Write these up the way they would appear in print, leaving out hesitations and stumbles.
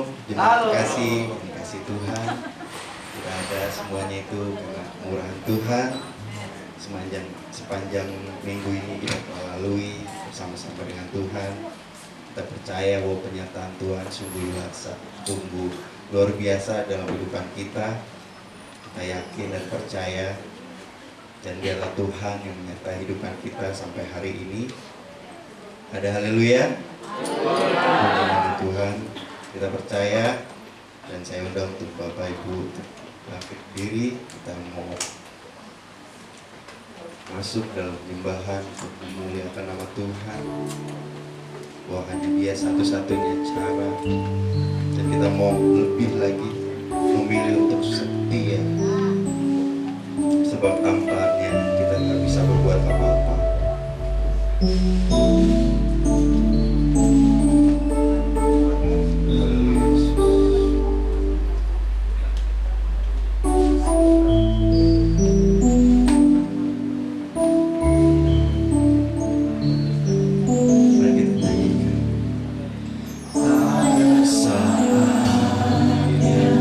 Terima kasih, dikasih Tuhan. Tidak ada semuanya itu karena murahan Tuhan. Sepanjang minggu ini kita telah lalui bersama-sama dengan Tuhan. Kita percaya bahwa penyertaan Tuhan sungguh luar biasa dalam kehidupan kita. Kita yakin dan percaya, dan biarlah Tuhan yang menyertai kehidupan kita sampai hari ini. Ada haleluya. Puji Tuhan, kita percaya, dan saya undang untuk Bapak Ibu bangkit diri. Kita mau masuk dalam penyembahan untuk memuliakan nama Tuhan, bahwa hanya Dia satu-satunya cara, dan kita mau lebih lagi memilih untuk setia, sebab tanpanya kita tak bisa berbuat apa-apa. Yeah.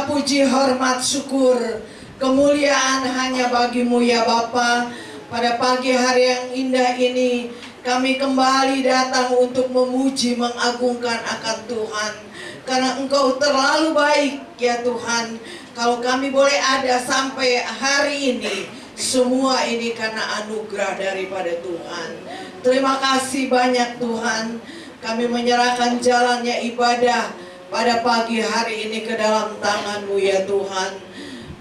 segala puji, hormat, syukur, kemuliaan hanya bagi-Mu ya Bapa. Pada pagi hari yang indah ini kami kembali datang untuk memuji, mengagungkan akan Tuhan. Karena Engkau terlalu baik ya Tuhan. Kalau kami boleh ada sampai hari ini, semua ini karena anugerah daripada Tuhan. Terima kasih banyak Tuhan. Kami menyerahkan jalannya ibadah pada pagi hari ini ke dalam tangan-Mu ya Tuhan.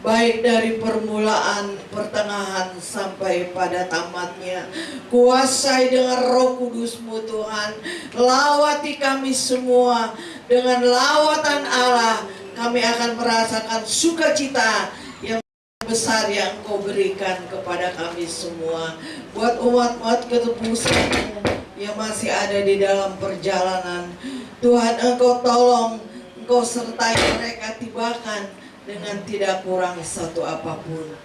Baik dari permulaan, pertengahan sampai pada tamatnya. Kuasai dengan Roh Kudus-Mu Tuhan. Lawati kami semua dengan lawatan Allah. Kami akan merasakan sukacita yang besar yang Engkau berikan kepada kami semua. Buat umat-umat ketebusmu yang masih ada di dalam perjalanan, Tuhan Engkau tolong, Engkau sertai mereka, tibakan dengan tidak kurang satu apapun.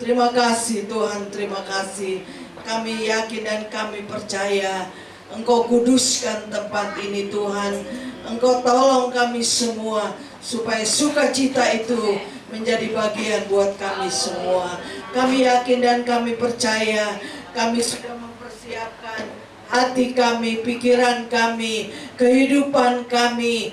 Terima kasih Tuhan, terima kasih. Kami yakin dan kami percaya Engkau kuduskan tempat ini Tuhan. Engkau tolong kami semua supaya sukacita itu menjadi bagian buat kami semua. Kami yakin dan kami percaya kami sudah mempersiapkan hati kami, pikiran kami, kehidupan kami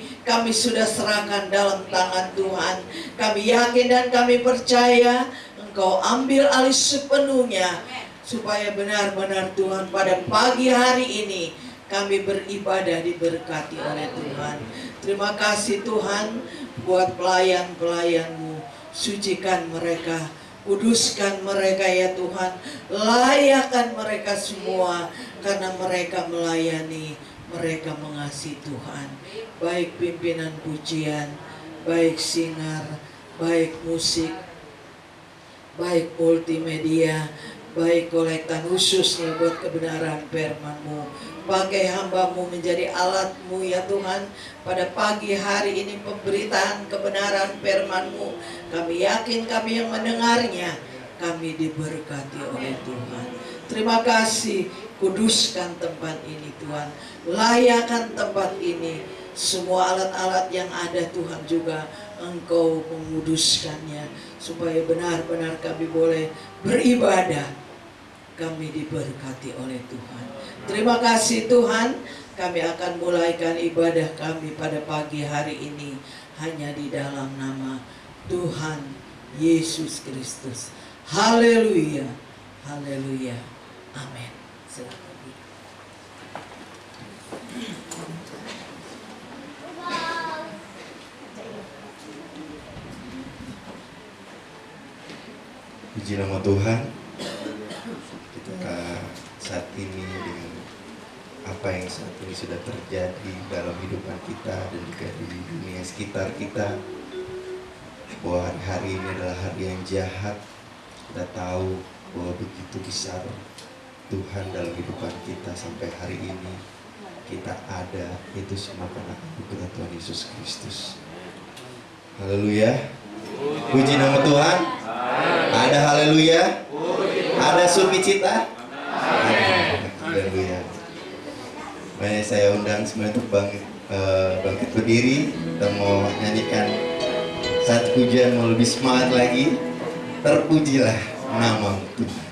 sudah serahkan dalam tangan Tuhan. Kami yakin dan kami percaya Engkau ambil alih sepenuhnya, supaya benar-benar Tuhan pada pagi hari ini kami beribadah diberkati oleh Tuhan. Terima kasih Tuhan buat pelayan-pelayan-Mu. Sucikan mereka, kuduskan mereka ya Tuhan. Layakkan mereka semua, karena mereka melayani, mereka mengasihi Tuhan. Baik pimpinan pujian, baik singer, baik musik, baik multimedia, baik kolektan khususnya buat kebenaran firman-Mu. Pakai hamba-Mu menjadi alat-Mu ya Tuhan. Pada pagi hari ini pemberitaan kebenaran firman-Mu, kami yakin kami yang mendengarnya, kami diberkati oleh Tuhan. Terima kasih, kuduskan tempat ini Tuhan. Layakkan tempat ini. Semua alat-alat yang ada Tuhan juga Engkau menguduskannya, supaya benar-benar kami boleh beribadah. Kami diberkati oleh Tuhan. Terima kasih Tuhan. Kami akan mulaikan ibadah kami pada pagi hari ini hanya di dalam nama Tuhan Yesus Kristus. Haleluya. Haleluya. Amin. Silakan. Puji nama Tuhan. Kita saat ini dengan apa yang saat ini sudah terjadi dalam kehidupan kita dan juga di dunia sekitar kita, bahwa hari ini adalah hari yang jahat. Kita tahu bahwa begitu besar Tuhan dalam kehidupan kita sampai hari ini. Kita ada, itu semua karena anugerah Tuhan Yesus Kristus. Haleluya. Puji nama Tuhan. Ada haleluya. Ada sukacita. Haleluya. Makanya saya undang semua untuk bangkit berdiri. Kita mau nyanyikan satu pujian, mau lebih semangat lagi. Terpujilah nama Tuhan. Tuhan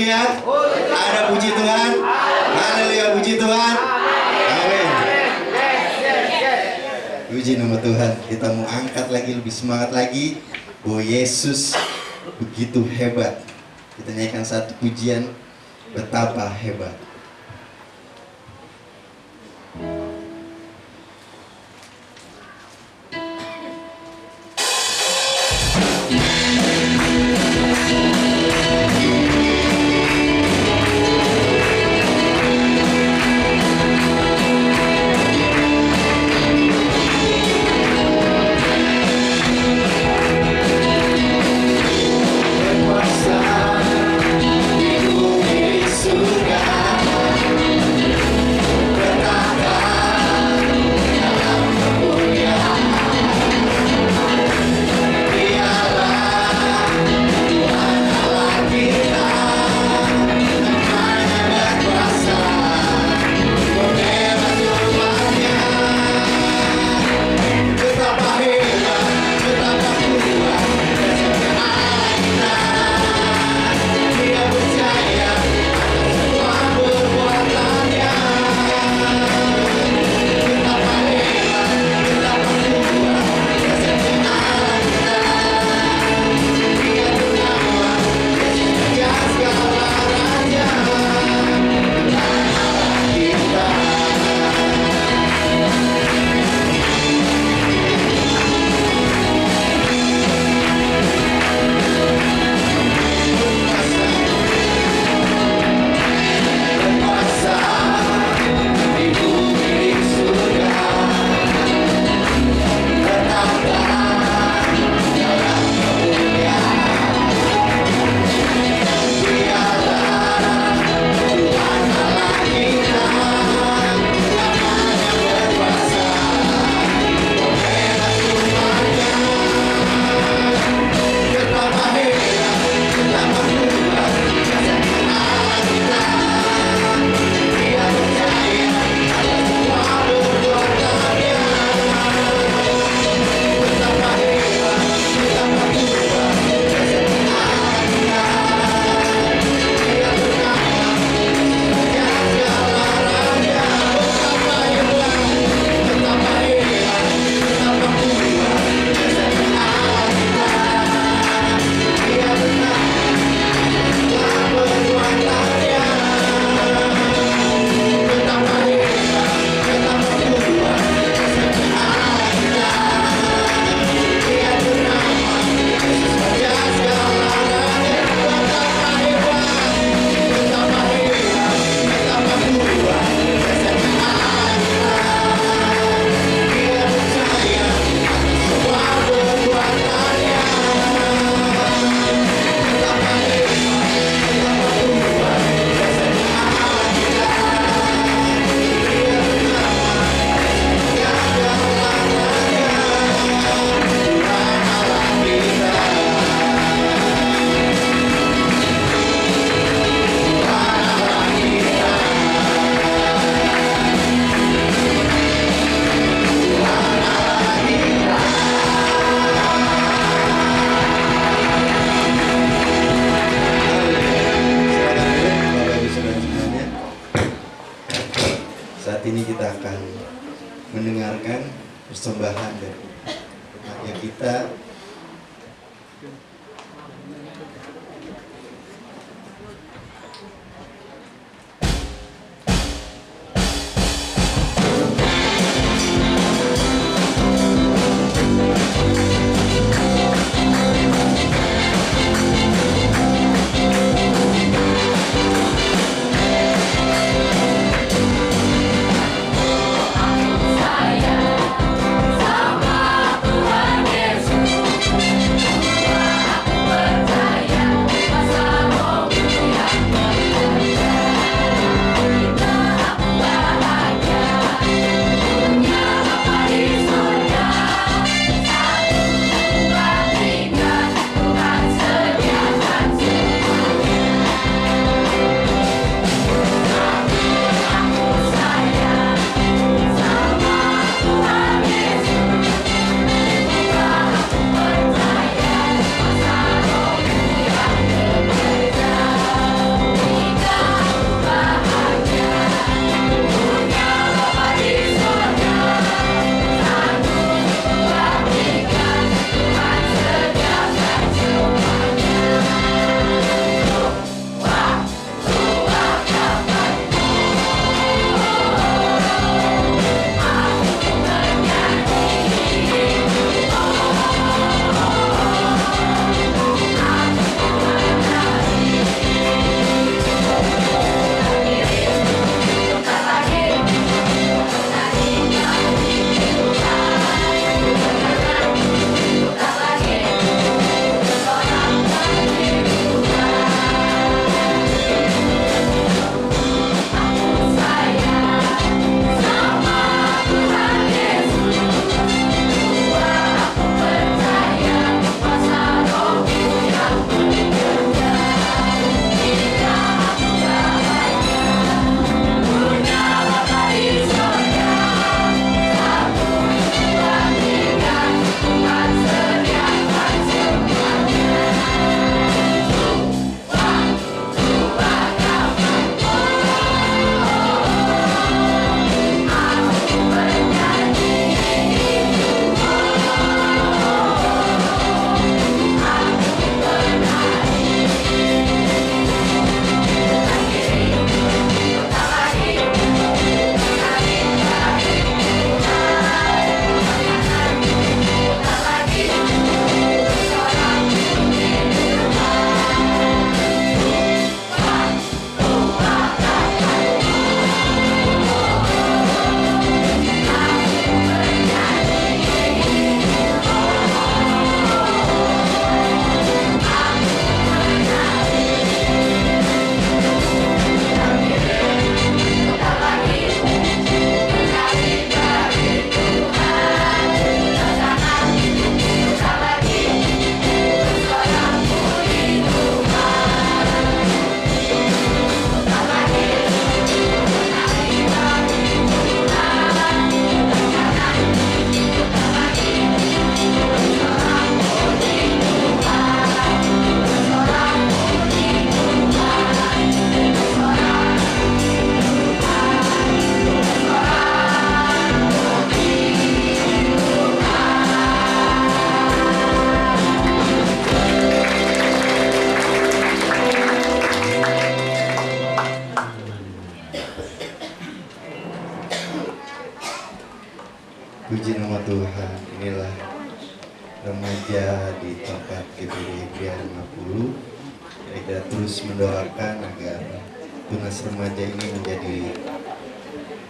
Haleluya. Ada puji Tuhan. Haleluya, puji Tuhan. Amin. Puji nama Tuhan. Kita mau angkat lagi, lebih semangat lagi bahwa Yesus begitu hebat. Kita nyanyikan satu pujian, betapa hebat. Saat ini kita akan mendengarkan persembahan dari umatnya kita. Sama Tuhan Yesus. Puji nama Tuhan, inilah remaja di tempat GPD Gria 50. Kita terus mendoakan agar tunas remaja ini menjadi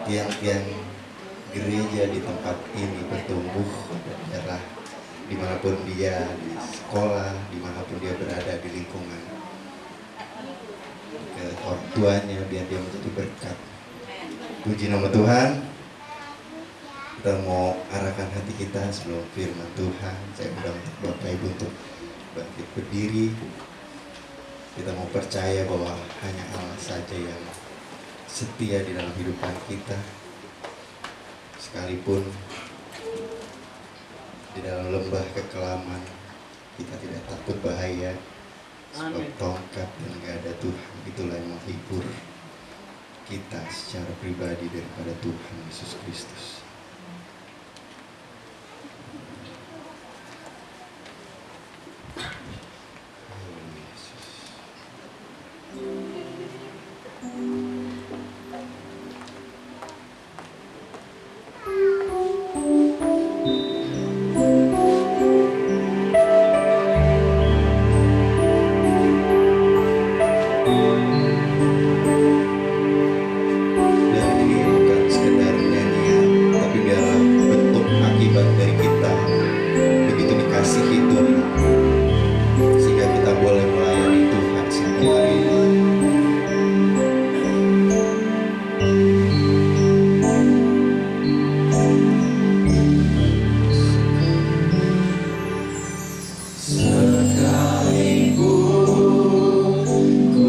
tiang-tiang gereja di tempat ini bertumbuh daerah dimanapun dia, di sekolah, dimanapun dia berada di lingkungan ke orang tuanya, biar dia menjadi berkat. Puji nama Tuhan. Kita mau arahkan hati kita sebelum firman Tuhan. Saya undang Bapak Ibu untuk bangkit berdiri. Kita mau percaya bahwa hanya Allah saja yang setia di dalam kehidupan kita. Sekalipun di dalam lembah kekelaman, kita tidak takut bahaya. Sebab tongkat dan gada Tuhan itulah yang menghibur kita secara pribadi daripada Tuhan Yesus Kristus. Dan ini bukan sekedar nyanyian, tapi biarlah bentuk akibat dari kita begitu dikasihi Tuhan, sehingga kita boleh melayani Tuhan sampai hari ini. Sekalipun ku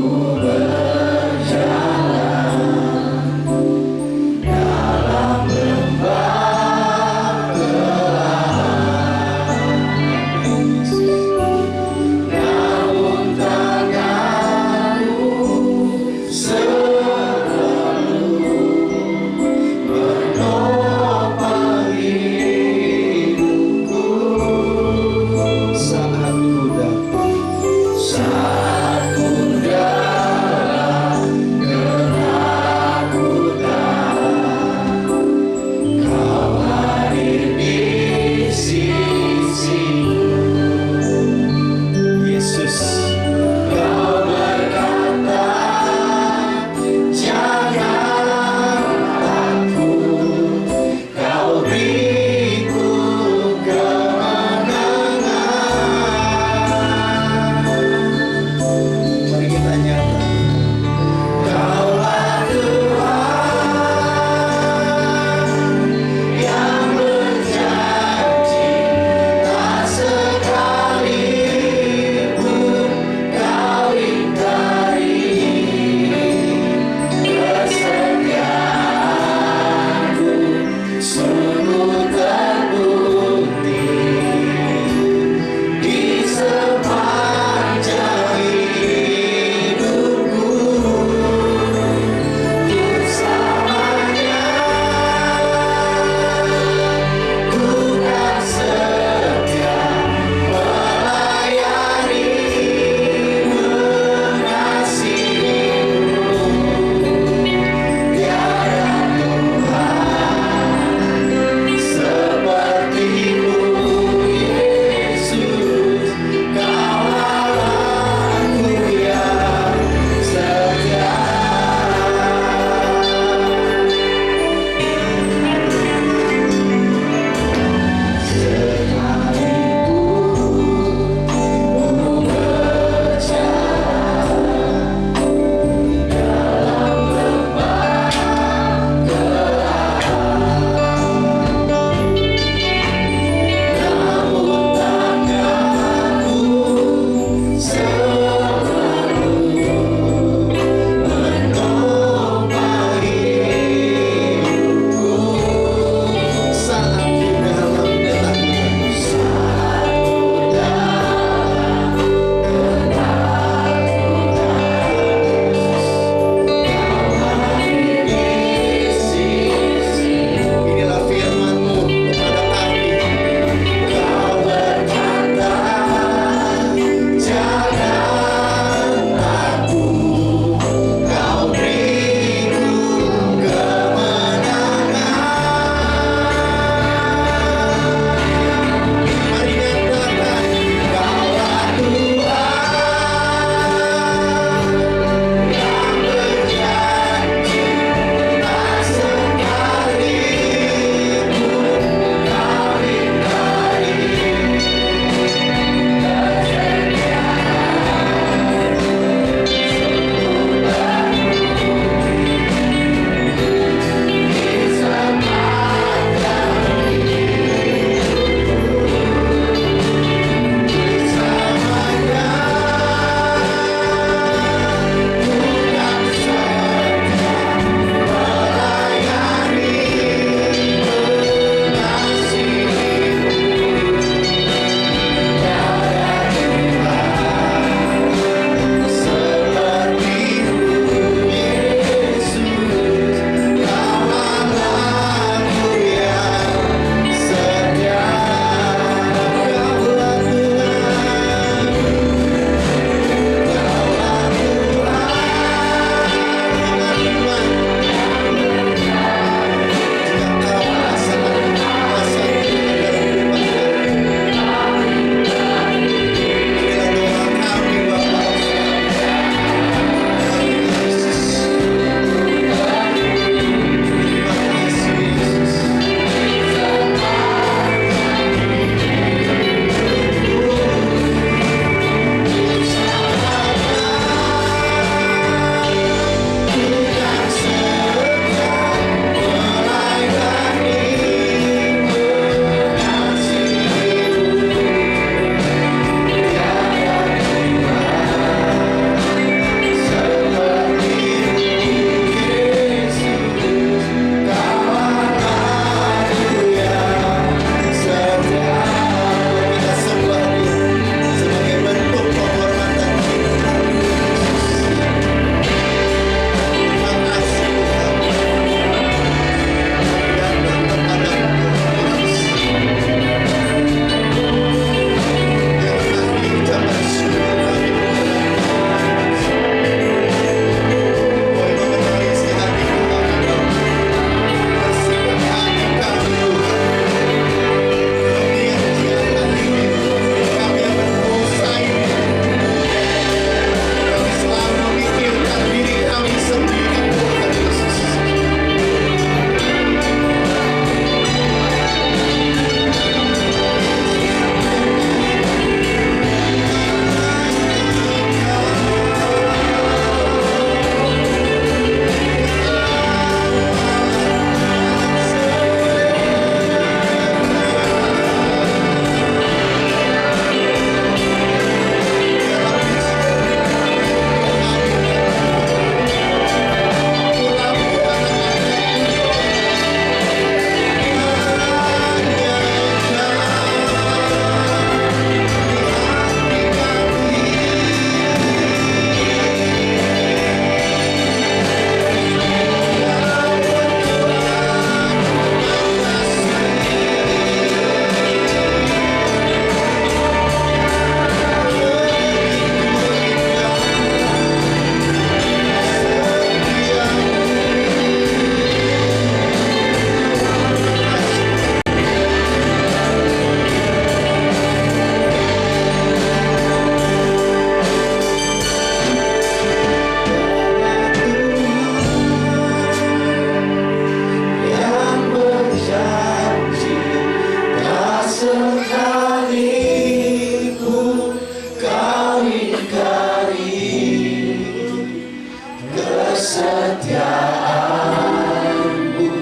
kesetiaanmu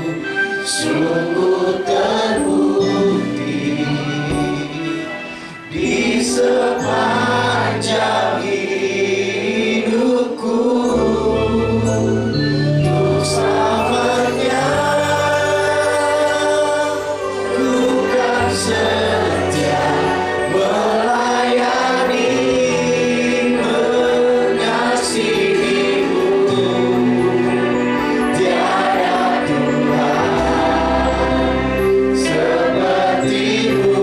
sungguh terbukti di sepanjang hidupku. Untuk selamanya ku kan setia melayani, mengasihimu. Tiada Tuhan sepertimu,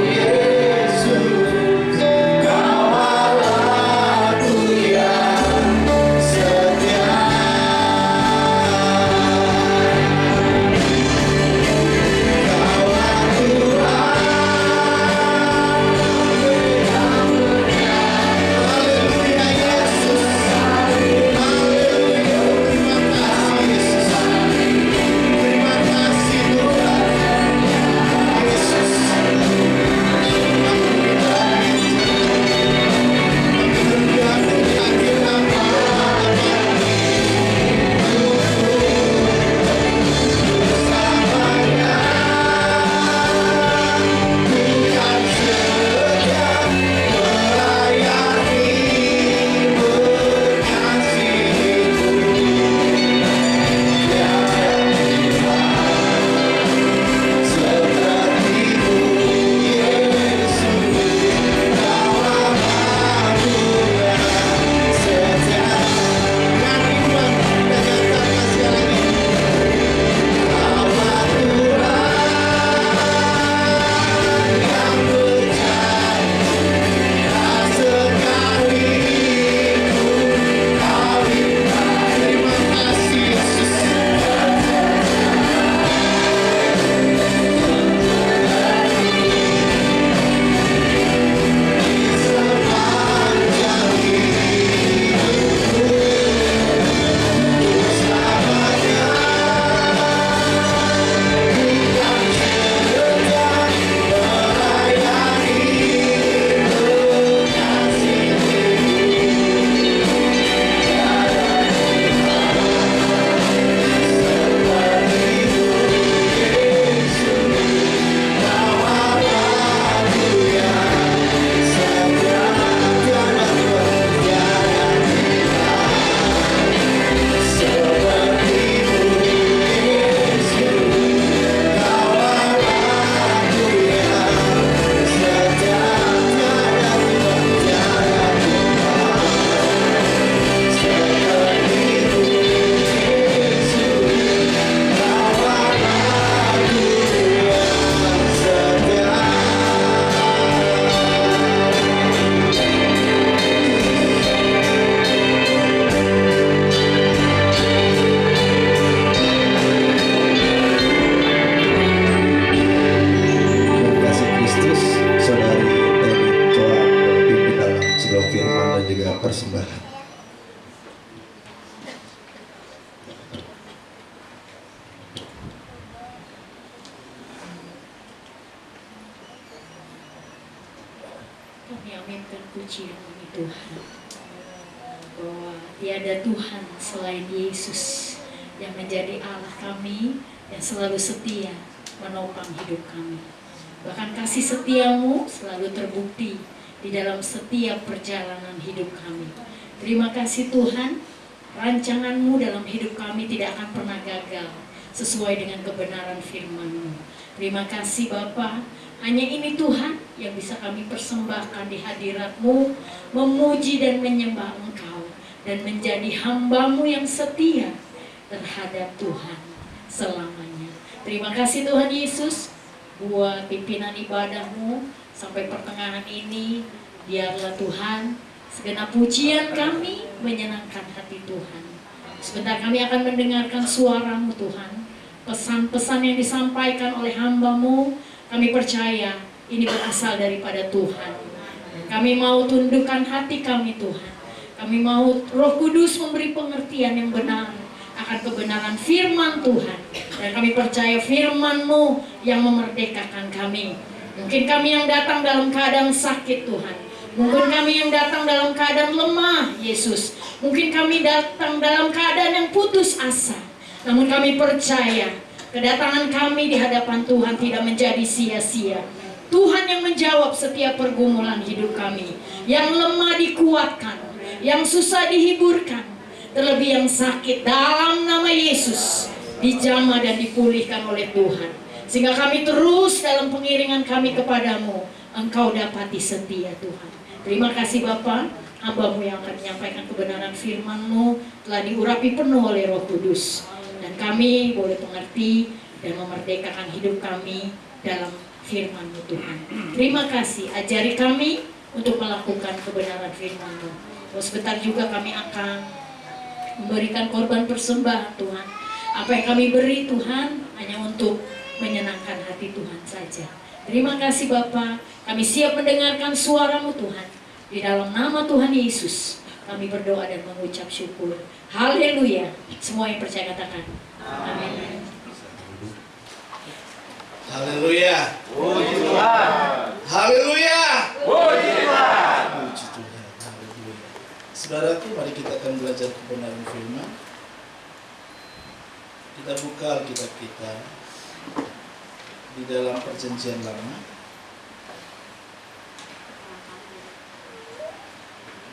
Yesus. Kau Allahku yang setia. Kaulah Tuhan. Haleluya Yesus. Haleluya. Terima kasih Yesus. Terima kasih Tuhan. Yesus. Persembahan. Kami aminkan pujian bagi Tuhan bahwa tiada Tuhan selain Yesus yang menjadi Allah kami yang selalu setia menopang hidup kami. Bahkan kasih setiamu selalu terbukti di dalam setiap perjalanan hidup kami. Terima kasih Tuhan, rancanganmu dalam hidup kami tidak akan pernah gagal sesuai dengan kebenaran firman-Mu. Terima kasih Bapa, hanya ini Tuhan yang bisa kami persembahkan di hadirat-Mu, memuji dan menyembah Engkau, dan menjadi hamba-Mu yang setia terhadap Tuhan selamanya. Terima kasih Tuhan Yesus, buat pimpinan ibadah-Mu, sampai pertengahan ini, biarlah Tuhan segenap pujian kami menyenangkan hati Tuhan. Sebentar kami akan mendengarkan suara-Mu Tuhan. Pesan-pesan yang disampaikan oleh hamba-Mu, kami percaya ini berasal daripada Tuhan. Kami mau tundukkan hati kami Tuhan. Kami mau Roh Kudus memberi pengertian yang benar akan kebenaran firman Tuhan. Dan kami percaya firman-Mu yang memerdekakan kami. Mungkin kami yang datang dalam keadaan sakit Tuhan, Mungkin kami yang datang dalam keadaan lemah, Yesus. Mungkin kami datang dalam keadaan yang putus asa. Namun kami percaya kedatangan kami di hadapan Tuhan tidak menjadi sia-sia. Tuhan yang menjawab setiap pergumulan hidup kami. Yang lemah dikuatkan, yang susah dihiburkan, terlebih yang sakit dalam nama Yesus dijamah dan dipulihkan oleh Tuhan. Sehingga kami terus dalam pengiringan kami kepadamu. Engkau dapati setia Tuhan. Terima kasih Bapa, hamba-Mu yang akan menyampaikan kebenaran firman-Mu telah diurapi penuh oleh Roh Kudus. Dan kami boleh mengerti dan memerdekakan hidup kami dalam firman-Mu Tuhan. Terima kasih, ajari kami untuk melakukan kebenaran firman-Mu. Terus sebentar juga kami akan memberikan korban persembahan Tuhan. Apa yang kami beri Tuhan hanya untuk menyenangkan hati Tuhan saja. Terima kasih Bapa, kami siap mendengarkan suara-Mu Tuhan. Di dalam nama Tuhan Yesus kami berdoa dan mengucap syukur. Haleluya. Semua yang percaya katakan amin. Haleluya. Puji Tuhan. Haleluya. Puji Tuhan. Puji Tuhan. Haleluya. Saudaraku, mari kita akan belajar kebenaran firman. Kita buka Alkitab kita di dalam Perjanjian Lama.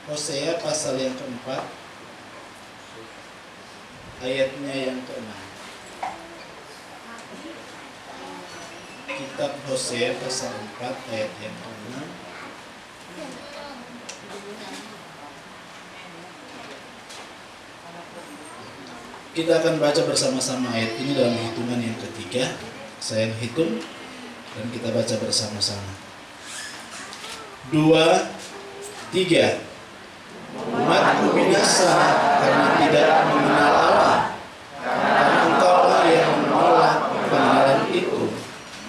Hosea pasal yang keempat, ayatnya yang keenam. Kitab Hosea pasal 4 ayat yang ke-6. Kita akan baca bersama-sama ayat ini dalam hitungan yang ketiga. Saya hitung dan kita baca bersama-sama. 2, 3. Umatku binasa karena tidak mengenal Allah. Karena engkaulah yang menolak pengenalan itu.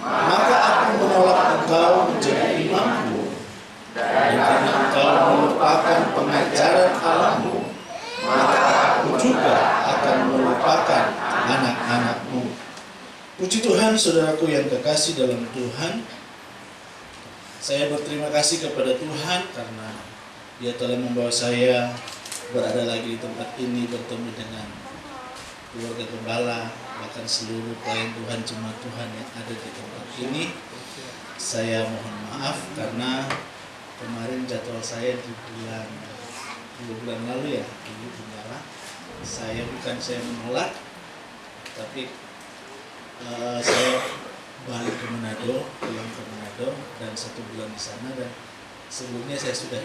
Maka aku menolak engkau menjadi imamku. Dan karena engkau melupakan pengajaran Allahmu, maka aku juga akan melupakan anak-anakmu. Puji Tuhan, saudaraku yang kekasih dalam Tuhan. Saya berterima kasih kepada Tuhan karena Dia telah membawa saya berada lagi di tempat ini, bertemu dengan keluarga gembala, bahkan seluruh pelayan Tuhan, jemaat Tuhan yang ada di tempat ini. Saya mohon maaf karena kemarin jadwal saya di bulan lalu ya, Ibu Gembala. Saya menolak, tapi saya balik ke Manado, pulang ke Manado dan 1 bulan di sana, dan sebelumnya saya sudah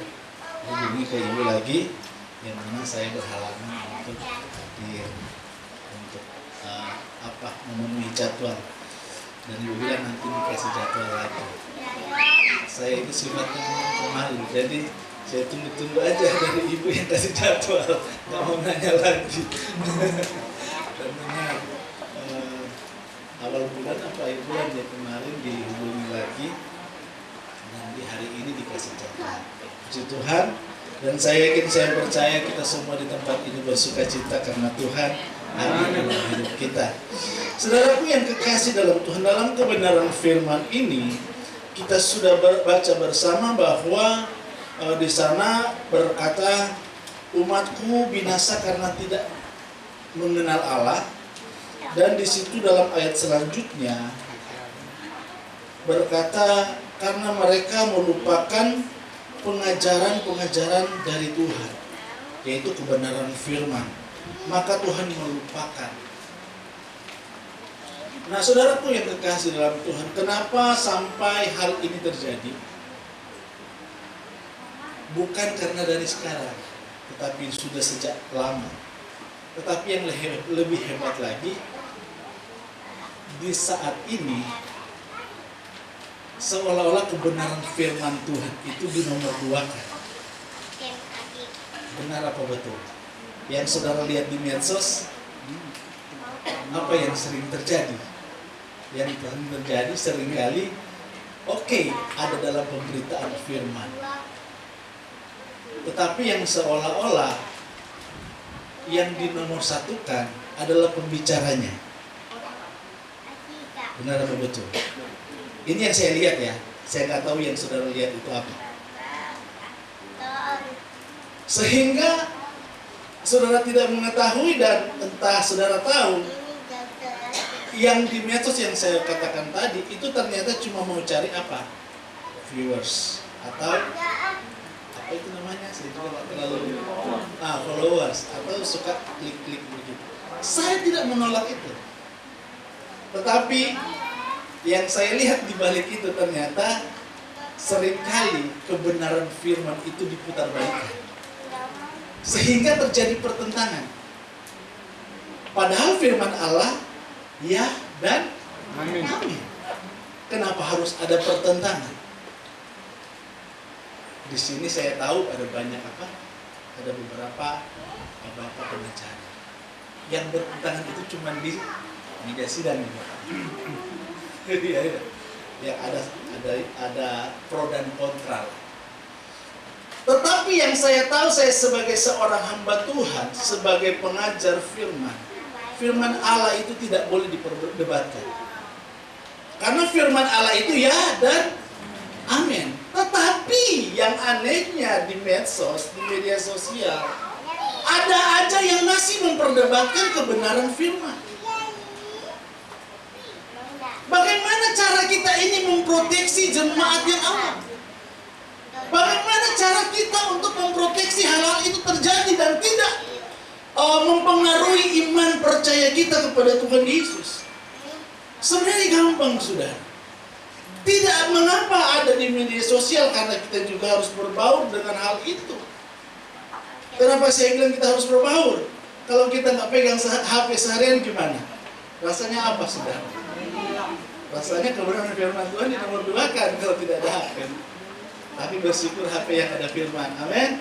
hubungi ke Ibu lagi, yang mana saya berhalangan untuk hadir, untuk memenuhi jadwal, dan Ibu bilang nanti dikasih jadwal lagi. Saya itu sifatnya pemalu, jadi saya tunggu-tunggu aja dari Ibu yang kasih jadwal, nggak mau nanya lagi. Dan benar, awal bulan bulan ya kemarin dihubungi lagi, dan di hari ini dikasih jadwal. Puji Tuhan, dan saya percaya kita semua di tempat ini bersuka cita karena Tuhan hadir dalam hidup kita. Saudaraku yang kekasih dalam Tuhan, dalam kebenaran firman ini kita sudah baca bersama bahwa di sana berkata umatku binasa karena tidak mengenal Allah, dan di situ dalam ayat selanjutnya berkata karena mereka melupakan pengajaran-pengajaran dari Tuhan, yaitu kebenaran firman, maka Tuhan melupakan. Nah, saudaraku yang kekasih dalam Tuhan, kenapa sampai hal ini terjadi? Bukan karena dari sekarang, tetapi sudah sejak lama. Tetapi yang lebih hebat lagi, di saat ini seolah-olah kebenaran firman Tuhan itu dinomorduakan. Benar apa betul? Yang saudara lihat di medsos, apa yang sering terjadi? Yang sering terjadi seringkali, ada dalam pemberitaan firman. Tetapi yang seolah-olah yang dinomorsatukan adalah pembicaranya. Benar apa betul? Ini yang saya lihat ya. Saya nggak tahu yang saudara lihat itu apa. Sehingga saudara tidak mengetahui, dan entah saudara tahu, yang di medsos yang saya katakan tadi itu ternyata cuma mau cari apa? Viewers atau apa itu namanya? Saya juga nggak terlalu followers, atau suka klik-klik begitu. Saya tidak menolak itu. Tetapi yang saya lihat di balik itu ternyata seringkali kebenaran firman itu diputarbalikkan. Sehingga terjadi pertentangan. Padahal firman Allah ya dan amin. Kenapa harus ada pertentangan? Di sini saya tahu ada banyak apa? Ada beberapa bapak pengacara yang bertentangan itu cuma di media sidang. Ya ada pro dan kontra. Tetapi yang saya tahu, saya sebagai seorang hamba Tuhan, sebagai pengajar firman Allah itu tidak boleh diperdebatkan. Karena firman Allah itu ya dan amin. Tetapi yang anehnya di medsos, di media sosial, ada aja yang masih memperdebatkan kebenaran firman. Bagaimana cara kita ini memproteksi jemaat yang aman? Bagaimana cara kita untuk memproteksi hal-hal itu terjadi dan tidak mempengaruhi iman percaya kita kepada Tuhan Yesus? Sebenarnya gampang, saudara. Tidak mengapa ada di media sosial, karena kita juga harus berbaur dengan hal itu. Kenapa saya bilang kita harus berbaur? Kalau kita nggak pegang HP seharian gimana? Rasanya apa, saudara? Rasanya kebenaran firman Tuhan di nomor 2 kan kalau tidak ada HP. Tapi bersyukur HP yang ada firman. Amin.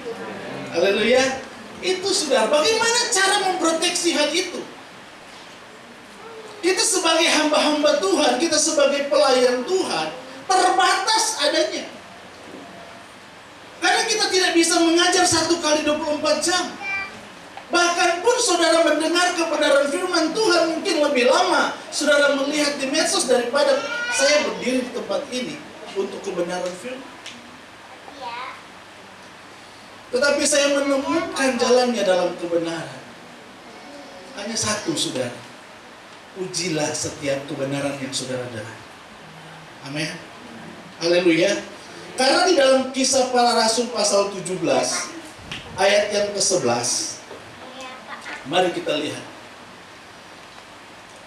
Haleluya. Itu sudah. Bagaimana cara memproteksi hal itu? Kita sebagai hamba-hamba Tuhan, kita sebagai pelayan Tuhan, terbatas adanya. Karena kita tidak bisa mengajar 1 kali 24 jam. Bahkan pun saudara mendengar kebenaran firman Tuhan mungkin lebih lama saudara melihat di medsos daripada saya berdiri di tempat ini untuk kebenaran firman. Tetapi saya menemukan jalannya dalam kebenaran. Hanya satu, saudara. Ujilah setiap kebenaran yang saudara dengar. Amin. Haleluya. Karena di dalam Kisah Para Rasul pasal 17 ayat yang ke-11, mari kita lihat.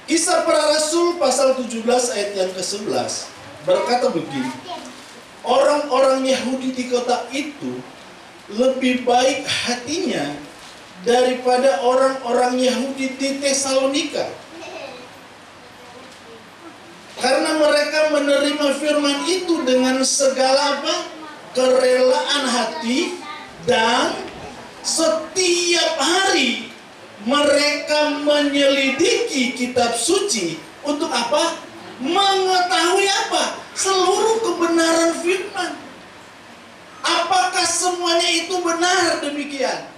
Kisah Para Rasul pasal 17 ayat yang ke-11 berkata begini. Orang-orang Yahudi di kota itu lebih baik hatinya daripada orang-orang Yahudi di Tesalonika. Karena mereka menerima firman itu dengan segala kerelaan hati, dan setiap hari mereka menyelidiki kitab suci untuk apa? Mengetahui apa? Seluruh kebenaran firman. Apakah semuanya itu benar demikian?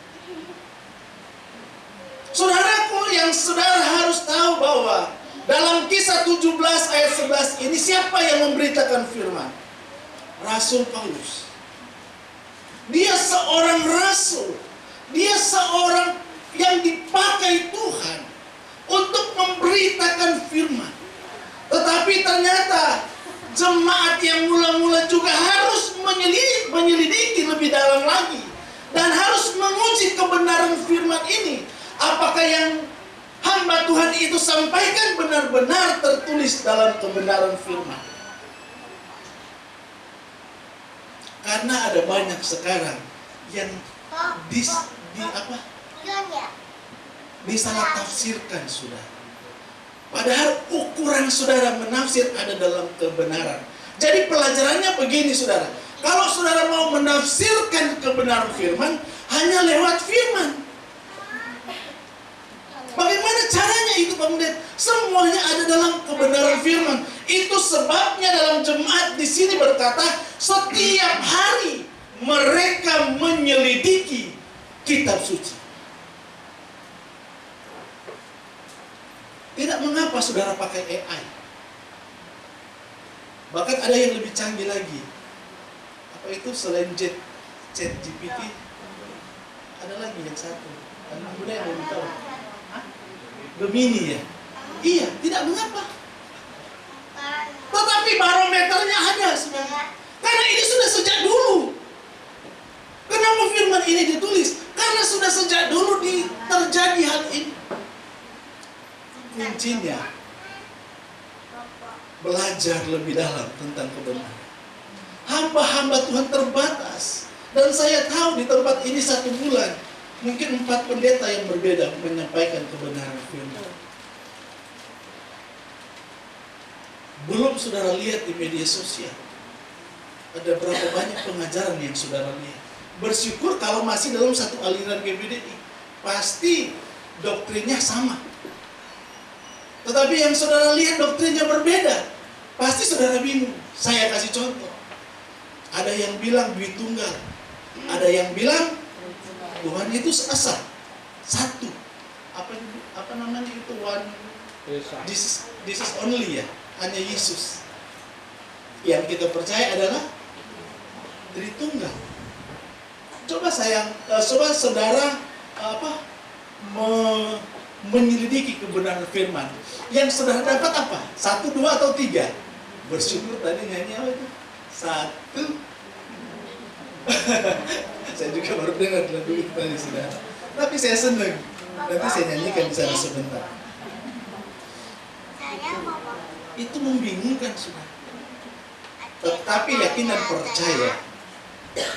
Saudaraku, yang saudara harus tahu bahwa dalam Kisah 17 ayat 11 ini siapa yang memberitakan firman? Rasul Paulus. Dia seorang rasul. Dia seorang yang dipakai Tuhan untuk memberitakan firman. Tetapi ternyata jemaat yang mula-mula juga harus menyelidiki lebih dalam lagi, dan harus menguji kebenaran firman ini. Apakah yang hamba Tuhan itu sampaikan benar-benar tertulis dalam kebenaran firman? Karena ada banyak sekarang yang disalah tafsirkan, sudah. Padahal ukuran saudara menafsir ada dalam kebenaran. Jadi pelajarannya begini, saudara. Kalau saudara mau menafsirkan kebenaran firman, hanya lewat firman. Bagaimana caranya itu, Pak Pendeta? Semuanya ada dalam kebenaran firman. Itu sebabnya dalam jemaat di sini berkata, setiap hari mereka menyelidiki kitab suci. Tidak mengapa saudara pakai AI. Bahkan ada yang lebih canggih lagi. Apa itu selain Chat GPT? Ada lagi yang satu. Anak muda yang belum tahu. Hah? Gemini ya? Iya, tidak mengapa. Tetapi barometernya ada, saudara. Karena ini sudah sejak dulu. Kenapa firman ini ditulis? Karena sudah sejak dulu terjadi hal ini. Kuncinya belajar lebih dalam tentang kebenaran. Hamba-hamba Tuhan terbatas. Dan saya tahu di tempat ini 1 bulan mungkin 4 pendeta yang berbeda menyampaikan kebenaran firman. Belum saudara lihat di media sosial ada berapa banyak pengajaran yang saudara lihat. Bersyukur kalau masih dalam satu aliran GBDI, pasti doktrinnya sama. Tetapi yang saudara lihat doktrinnya berbeda, pasti saudara bingung. Saya kasih contoh. Ada yang bilang duit tunggal, ada yang bilang Tuhan itu esa, satu. Apa namanya itu, one, this is only ya, hanya Yesus. Yang kita percaya adalah Tritunggal. Coba saudara menyelidiki kebenaran firman. Yang saudara dapat apa? 1, 2 atau 3? Bersyukur tadi nyanyi apa itu? 1. Saya juga baru dengar lagu itu tadi, saudara. Tapi saya senang. Nanti saya nyanyikan di sana sebentar. Itu membingungkan, saudara. Tetapi yakin dan percaya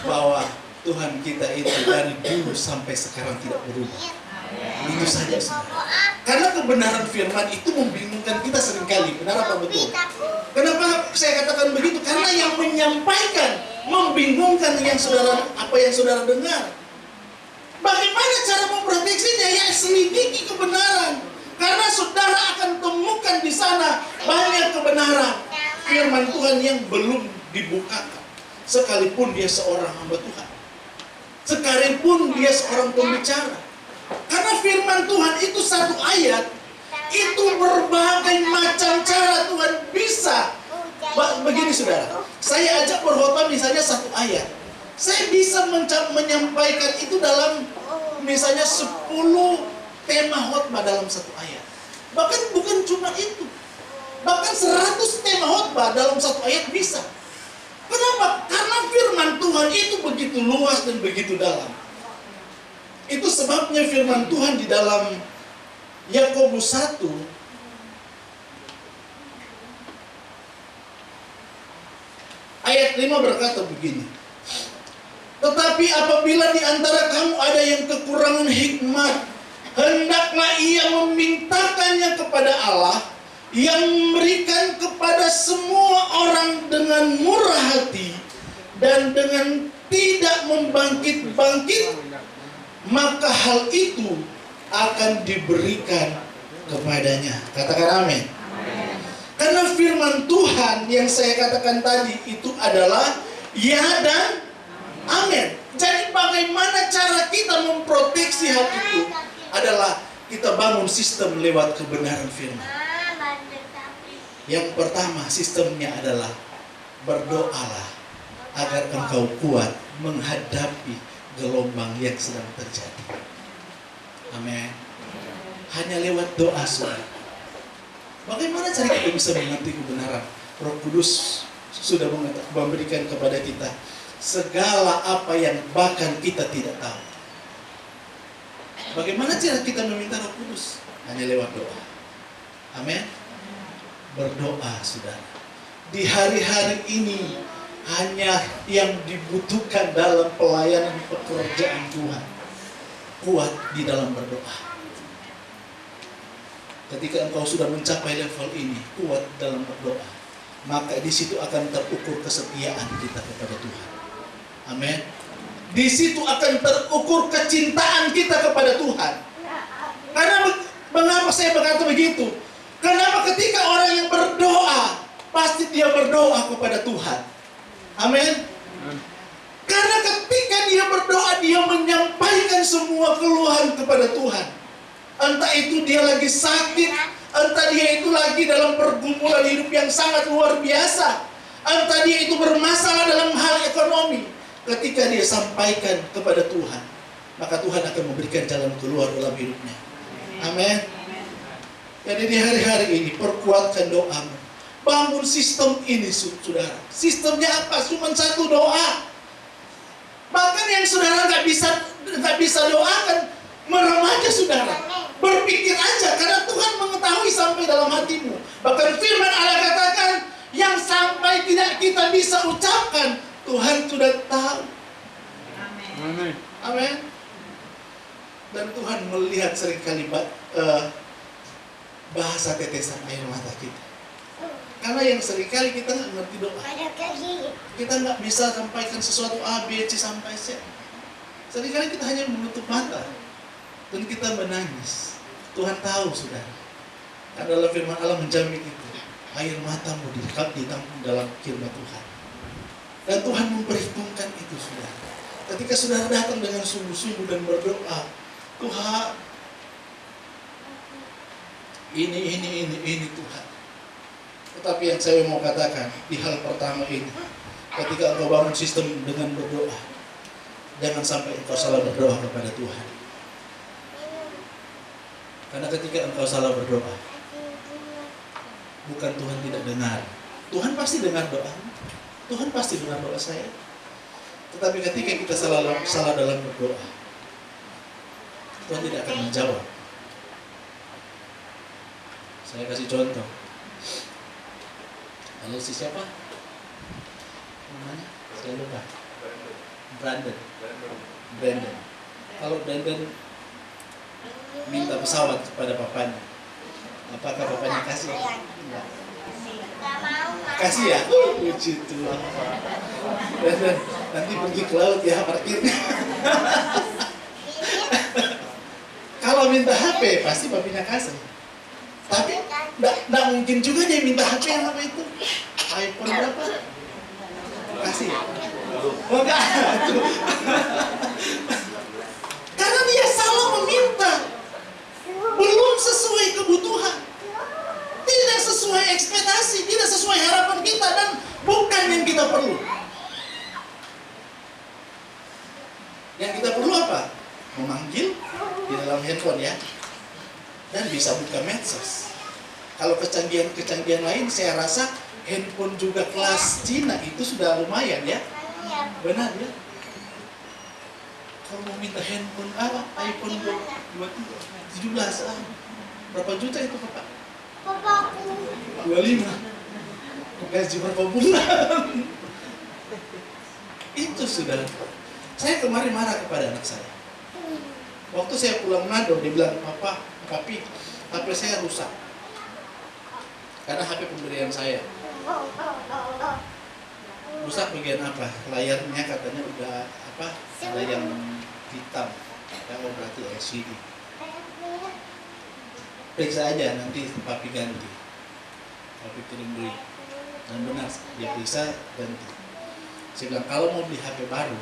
bahwa Tuhan kita itu dari dulu sampai sekarang tidak berubah. Itu saja, saudara. Karena kebenaran firman itu membingungkan kita seringkali. Benar apa betul? Kenapa saya katakan begitu? Karena yang menyampaikan membingungkan apa yang saudara dengar. Bagaimana cara memproteksinya? Ya, selidiki kebenaran. Karena saudara akan temukan di sana banyak kebenaran firman Tuhan yang belum dibukakan. Sekalipun dia seorang hamba Tuhan, sekalipun dia seorang pembicara. Karena firman Tuhan itu satu ayat, itu berbagai macam cara Tuhan bisa. Begini saudara, saya ajak berkhotbah misalnya satu ayat, saya bisa menyampaikan itu dalam misalnya 10 tema khotbah dalam satu ayat. Bahkan bukan cuma itu, bahkan 100 tema khotbah dalam satu ayat bisa. Kenapa? Karena firman Tuhan itu begitu luas dan begitu dalam. Itu sebabnya firman Tuhan di dalam Yakobus 1 ayat 5 berkata begini. Tetapi apabila di antara kamu ada yang kekurangan hikmat, hendaklah ia memintakannya kepada Allah yang memberikan kepada semua orang dengan murah hati dan dengan tidak membangkit-bangkit, maka hal itu akan diberikan kepadanya. Katakan amin. Karena firman Tuhan yang saya katakan tadi itu adalah ya dan amin. Jadi bagaimana cara kita memproteksi hal itu adalah kita bangun sistem lewat kebenaran firman. Yang pertama sistemnya adalah berdoalah agar engkau kuat menghadapi gelombang yang sedang terjadi. Amin. Hanya lewat doa, saudara. Bagaimana cara kita bisa mengerti kebenaran? Roh Kudus sudah memberikan kepada kita segala apa yang bahkan kita tidak tahu. Bagaimana cara kita meminta Roh Kudus? Hanya lewat doa. Amin. Berdoa, saudara. Di hari-hari ini hanya yang dibutuhkan dalam pelayanan pekerjaan Tuhan, kuat di dalam berdoa. Ketika engkau sudah mencapai level ini, kuat dalam berdoa, maka di situ akan terukur kesetiaan kita kepada Tuhan. Amin. Di situ akan terukur kecintaan kita kepada Tuhan. Karena mengapa saya berkata begitu? Kenapa ketika orang yang berdoa, pasti dia berdoa kepada Tuhan. Amin. Karena ketika dia berdoa, dia menyampaikan semua keluhan kepada Tuhan. Entah itu dia lagi sakit, entah dia itu lagi dalam pergumulan hidup yang sangat luar biasa, entah dia itu bermasalah dalam hal ekonomi. Ketika dia sampaikan kepada Tuhan, maka Tuhan akan memberikan jalan keluar dalam hidupnya. Amin. Jadi di hari-hari ini perkuatkan doamu. Bangun sistem ini, saudara. Sistemnya apa? Cuma satu, doa. Bahkan yang saudara nggak bisa doakan, merem aja saudara. Berpikir aja, karena Tuhan mengetahui sampai dalam hatimu. Bahkan firman Allah katakan, yang sampai tidak kita bisa ucapkan, Tuhan sudah tahu. Amin. Amin. Dan Tuhan melihat seringkali bahasa tetesan air mata kita. Karena yang seringkali kita nggak ngerti doa. Kita nggak bisa sampaikan sesuatu A, B, C sampai Z. Seringkali kita hanya menutup mata dan kita menangis. Tuhan tahu, saudara. Karena dalam firman Allah menjamin itu. Air matamu ditampung dalam firman Tuhan. Dan Tuhan memperhitungkan itu, saudara. Ketika saudara datang dengan sungguh-sungguh dan berdoa, Tuhan, ini Tuhan. Tetapi yang saya mau katakan di hal pertama ini, ketika engkau bangun sistem dengan berdoa, jangan sampai engkau salah berdoa kepada Tuhan. Karena ketika engkau salah berdoa, bukan Tuhan tidak dengar. Tuhan pasti dengar doa. Tuhan pasti dengar doa saya. Tetapi ketika kita salah dalam berdoa, Tuhan tidak akan menjawab. Saya kasih contoh. Lalu si siapa? Namanya? Saya lupa. Brandon. Kalau Brandon minta pesawat kepada papanya, apakah papanya kasih? Enggak. Kasih ya? Puji Tuhan. Brandon, nanti pergi ke laut ya parkirnya. Kalau minta HP, pasti papinya kasih. Tapi nggak mungkin juga dia minta HP yang apa itu. iPhone berapa? Kasih ya? Oh enggak. Karena dia salah meminta. Belum sesuai kebutuhan. Tidak sesuai ekspektasi, tidak sesuai harapan kita, dan bukan yang kita perlu. Yang kita perlu apa? Memanggil di dalam handphone ya. Dan bisa buka medsos. Kalau kecanggihan lain, saya rasa handphone juga kelas Cina itu sudah lumayan ya. Benar ya. Kalau mau minta handphone iPhone 17 berapa juta itu Bapak? Papaku. 25. Gaji berapa bulan? Itu sudah. Saya kemarin marah kepada anak saya. Waktu saya pulang Manado, dia bilang, Papi, HP saya rusak. Karena HP pemberian saya. Rusak bagian apa? Layarnya katanya udah ada yang hitam. Oh berarti LCD. Periksa aja, nanti Papi ganti. Papi kirim duit. Dan benar, dia periksa ganti. Saya bilang, kalau mau beli HP baru,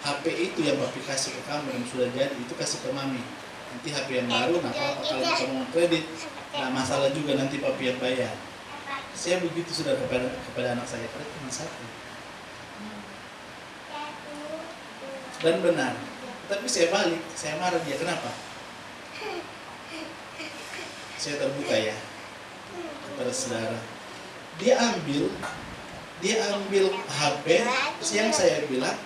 HP itu yang Papi kasih ke kamu yang sudah jadi, itu kasih ke Mami. Nanti HP yang baru, kalau bisa mau kredit, nah masalah juga nanti Papi yang bayar. Saya begitu sudah kepada anak saya, karena cuma satu. Dan benar, tapi saya balik, saya marah dia, kenapa? Saya terbuka ya kepada saudara. Dia ambil HP yang saya bilang,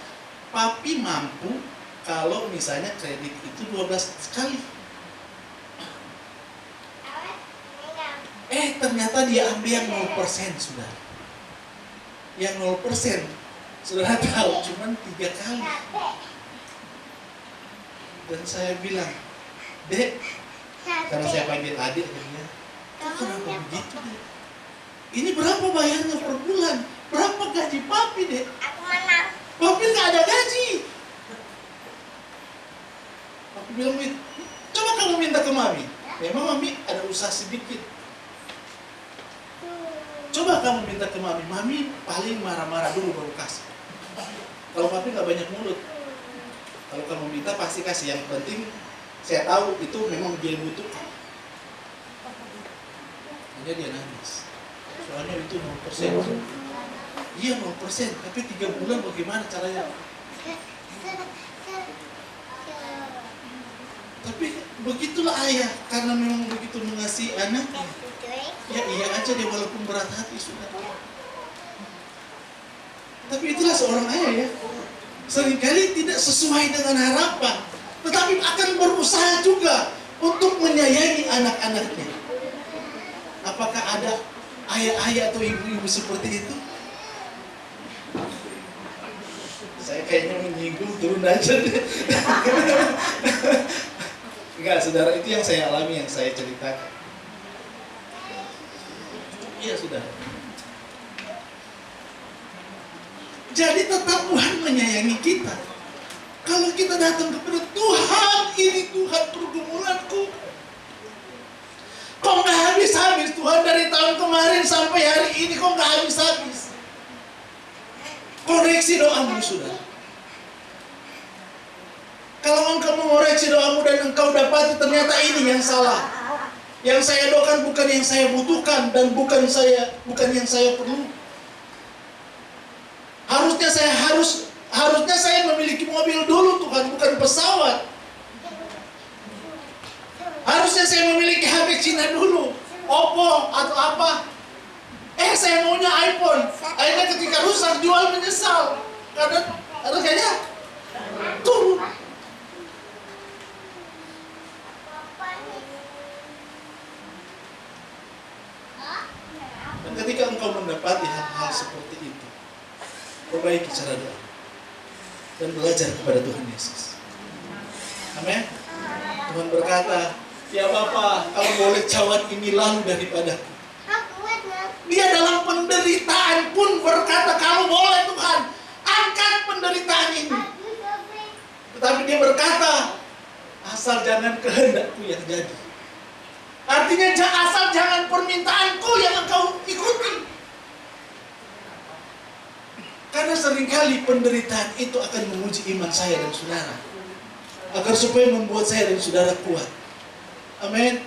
Papi mampu kalau misalnya kredit itu 12 sekali. Ternyata dia ambil yang 0% sudah. Yang 0%, saudara tahu, cuma 3 kali. Dan saya bilang, Dek, karena saya panggil adik, dia, kenapa begitu, Dek? Ini berapa bayarnya per bulan? Berapa gaji Papi, Dek? Papi nggak ada gaji. Papi bilang, coba kamu minta ke Mami. Memang Mami ada usaha sedikit. Coba kamu minta ke Mami. Mami paling marah-marah dulu baru kasih. Kalau Papi nggak banyak mulut. Kalau kamu minta pasti kasih. Yang penting saya tahu itu memang dia butuhkan. Hanya dia nangis. Soalnya itu 0%. Iya 0%, tapi 3 bulan bagaimana caranya? Tapi begitulah ayah, karena memang begitu mengasihi anaknya. Ya iya aja dia walaupun berat hati sudah. Tapi itulah seorang ayah ya. Seringkali tidak sesuai dengan harapan, tetapi akan berusaha juga untuk menyayangi anak-anaknya. Apakah ada ayah-ayah atau ibu-ibu seperti itu? Saya kayaknya menyinggung, turun aja deh. Enggak, saudara, itu yang saya alami, yang saya ceritakan. Iya, saudara. Jadi tetap Tuhan menyayangi kita. Kalau kita datang kepada Tuhan, ini Tuhan pergumulanku. Kok nggak habis-habis Tuhan, dari tahun kemarin sampai hari ini kok nggak habis-habis. Koreksi doamu, saudara. Kalau engkau mengoreksi doamu dan engkau dapati ternyata ini yang salah, yang saya doakan bukan yang saya butuhkan dan bukan yang saya perlu. Harusnya saya memiliki mobil dulu Tuhan, bukan pesawat. Harusnya saya memiliki HP Cina dulu, Oppo atau apa. Saya maunya iPhone. Akhirnya ketika rusak jual menyesal. Karena harganya turun. Dan ketika engkau mendapati hal-hal seperti itu, perbaiki cara doa dan belajar kepada Tuhan Yesus. Amin. Tuhan berkata, ya Bapa, kalau boleh cawan ini lalu daripadaku. Dia dalam penderitaan pun berkata, kalau boleh Tuhan, angkat penderitaan ini. Tetapi dia berkata, asal jangan kehendakku yang jadi. Artinya asal jangan permintaanku yang engkau ikuti. Karena seringkali penderitaan itu akan menguji iman saya dan saudara, agar supaya membuat saya dan saudara kuat. Amin.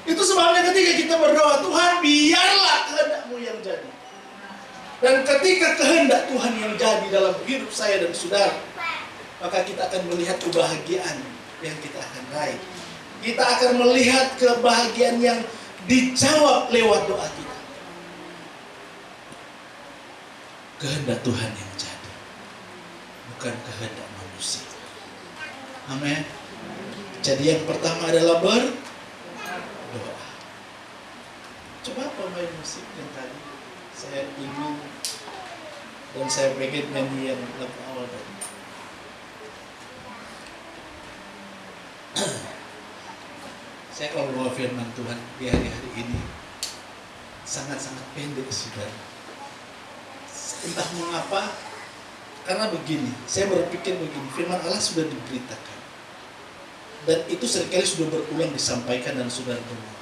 Itu sebabnya ketika kita berdoa, Tuhan biarlah kehendak-Mu yang jadi. Dan ketika kehendak Tuhan yang jadi dalam hidup saya dan saudara, maka kita akan melihat kebahagiaan yang kita akan raih. Kita akan melihat kebahagiaan yang dijawab lewat doa kita. Kehendak Tuhan yang jadi, bukan kehendak manusia. Amin. Jadi yang pertama adalah berdoa. Coba pemain musik yang tadi saya ingin dan saya pengen nyanyi yang lagu awal tadi. Saya kalau bawa firman Tuhan di hari-hari ini sangat-sangat pendek, saudara. Entah mengapa, karena begini, saya berpikir begini, firman Allah sudah diberitakan. Dan itu seringkali sudah berulang disampaikan dan sudah dengar.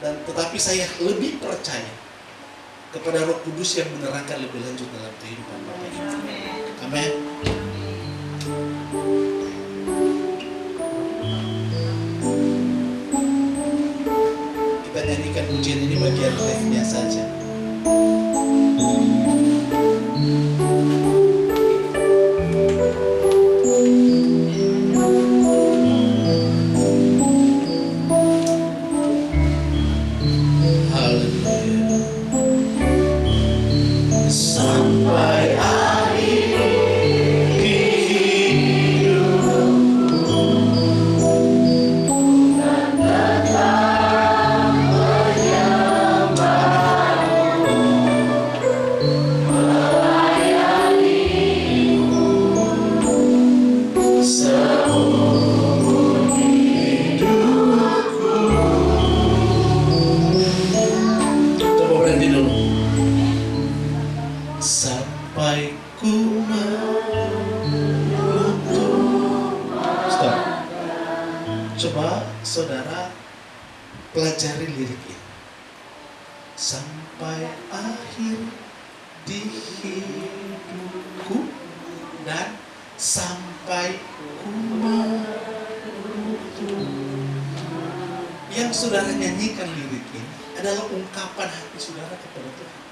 Dan tetapi saya lebih percaya kepada Roh Kudus yang menerangkan lebih lanjut dalam kehidupan Bapak Ibu. Amin. Kita nyanyikan pujian ini bagian refnya saja. Coba saudara pelajari lirik ini. Sampai akhir di hidupku dan sampai ku menutup. Yang saudara nyanyikan lirik ini adalah ungkapan hati saudara kepada Tuhan.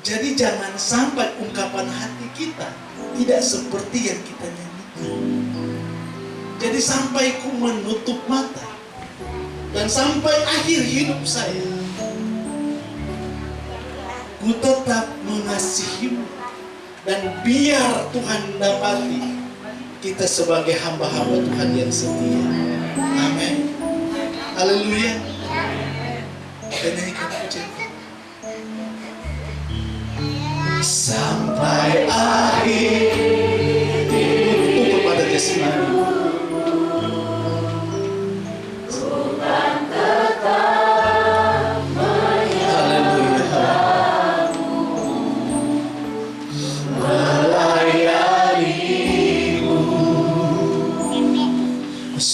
Jadi jangan sampai ungkapan hati kita tidak seperti yang kita nyanyikan. Jadi sampai ku menutup mata dan sampai akhir hidup saya, ku tetap mengasihimu. Dan biar Tuhan dapati kita sebagai hamba-hamba Tuhan yang setia. Amin. Haleluya. Dan nyanyikan pujian. Sampai akhir hidup pada jasmani.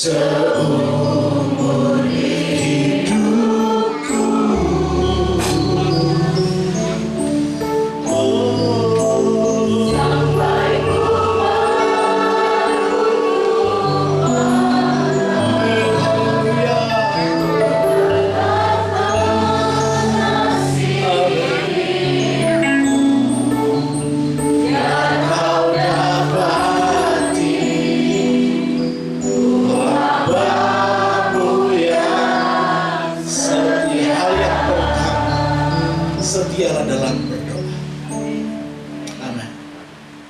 Seumur hidupku, sampai ku setialah dalam berdoa. Amin.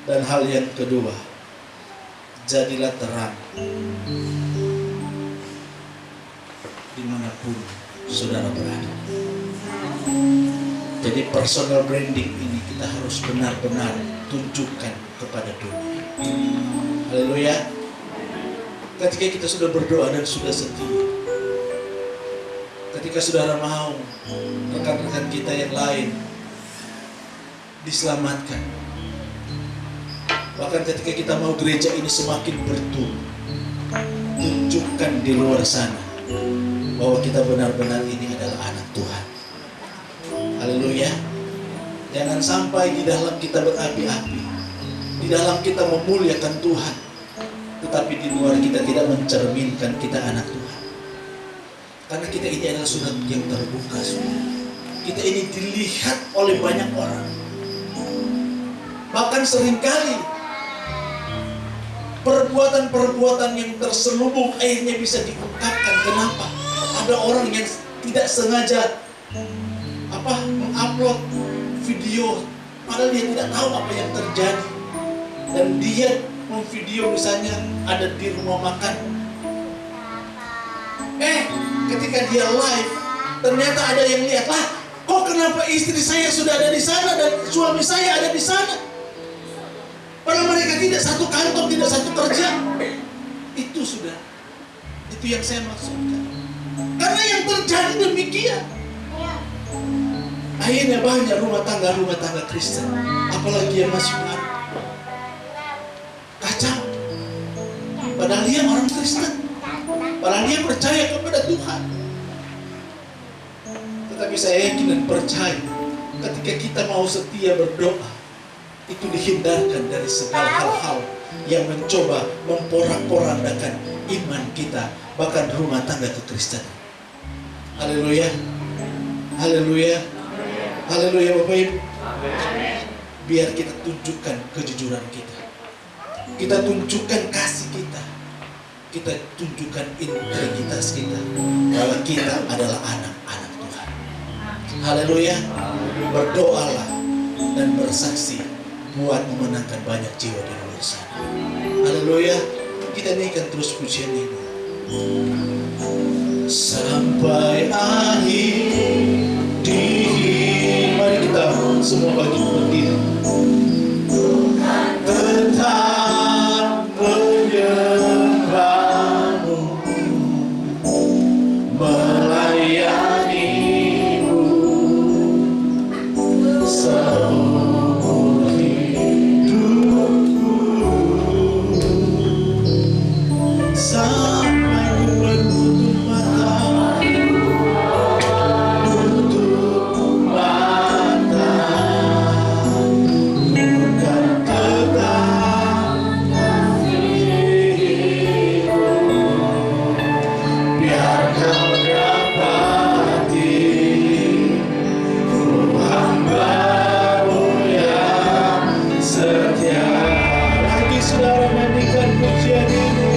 Dan hal yang kedua, jadilah terang dimanapun saudara berada. Jadi personal branding ini kita harus benar-benar tunjukkan kepada dunia. Haleluya. Ketika kita sudah berdoa dan sudah setia, ketika saudara mau rekan-rekan kita yang lain diselamatkan, bahkan ketika kita mau gereja ini semakin bertumbuh, tunjukkan di luar sana bahwa kita benar-benar ini adalah anak Tuhan. Haleluya. Jangan sampai di dalam kita berapi-api, di dalam kita memuliakan Tuhan, tetapi di luar kita tidak mencerminkan kita anak Tuhan. Karena kita ini adalah surat yang terbuka. Kita ini dilihat oleh banyak orang. Bahkan seringkali perbuatan-perbuatan yang terselubung akhirnya bisa diungkapkan. Kenapa? Ada orang yang tidak sengaja mengupload video, padahal dia tidak tahu apa yang terjadi. Dan dia memvideo misalnya ada di rumah makan. Ketika dia live, ternyata ada yang lihat, lah, kok kenapa istri saya sudah ada di sana dan suami saya ada di sana? Padahal mereka tidak satu kantor, tidak satu kerja. Itu yang saya maksudkan. Karena yang terjadi demikian. Akhirnya banyak rumah tangga Kristen, apalagi yang masih baru, kacau. Padahal dia orang Kristen, padahal dia percaya kepada Tuhan. Tetapi saya yakin dan percaya, ketika kita mau setia berdoa, itu dihindarkan dari segala hal-hal yang mencoba memporak-porandakan iman kita, bahkan rumah tangga kekristenan. Haleluya. Haleluya. Haleluya Bapak Ibu. Biar kita tunjukkan kejujuran kita, kita tunjukkan kasih kita, kita tunjukkan integritas kita, bahwa kita adalah anak-anak Tuhan. Haleluya. Berdoalah dan bersaksi buat memenangkan banyak jiwa di luar sana. Haleluya. Kita naikkan terus pujian ini sampai akhir. Mari kita semua bagi berdiri. Tetap menyembahmu, melayanimu seumur hidupku, sampai ku menutup mata. Lagi saudara nyanyikan pujian ini.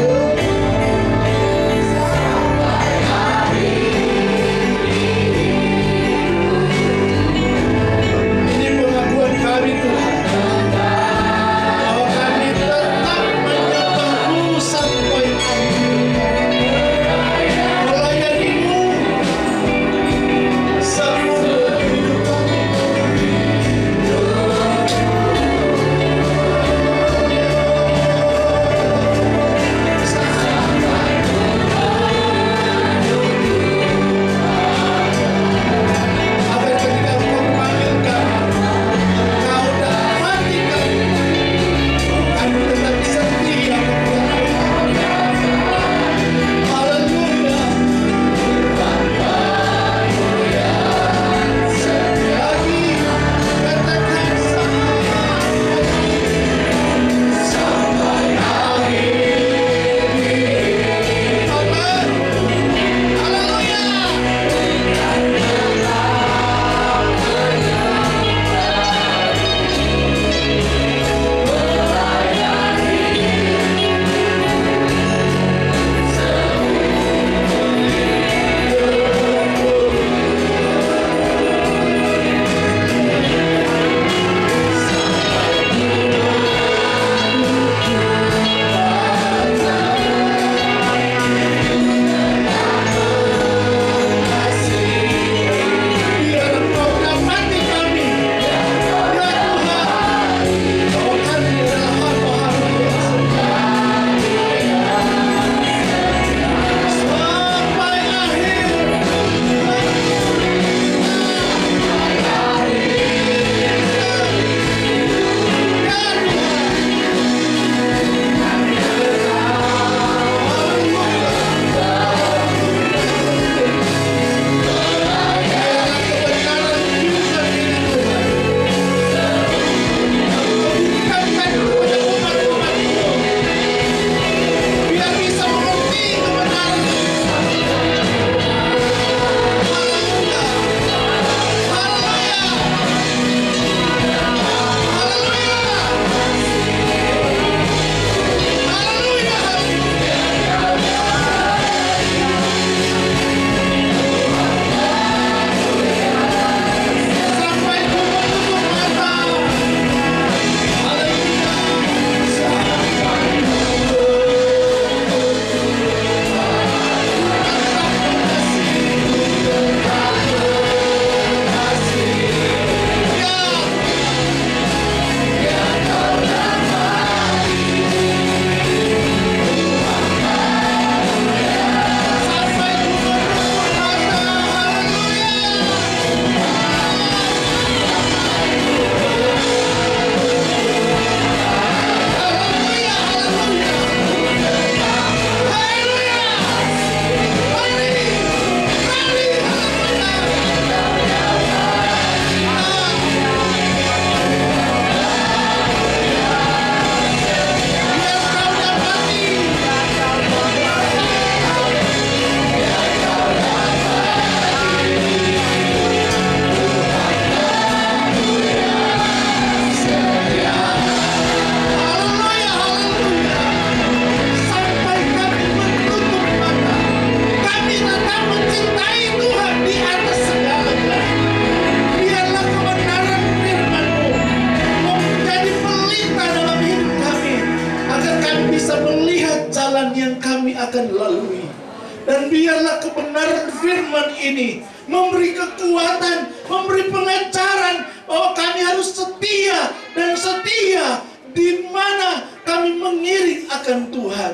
biarlah kebenaran firman ini memberi kekuatan, memberi pengajaran bahwa kami harus setia dan setia di mana kami mengiring akan Tuhan.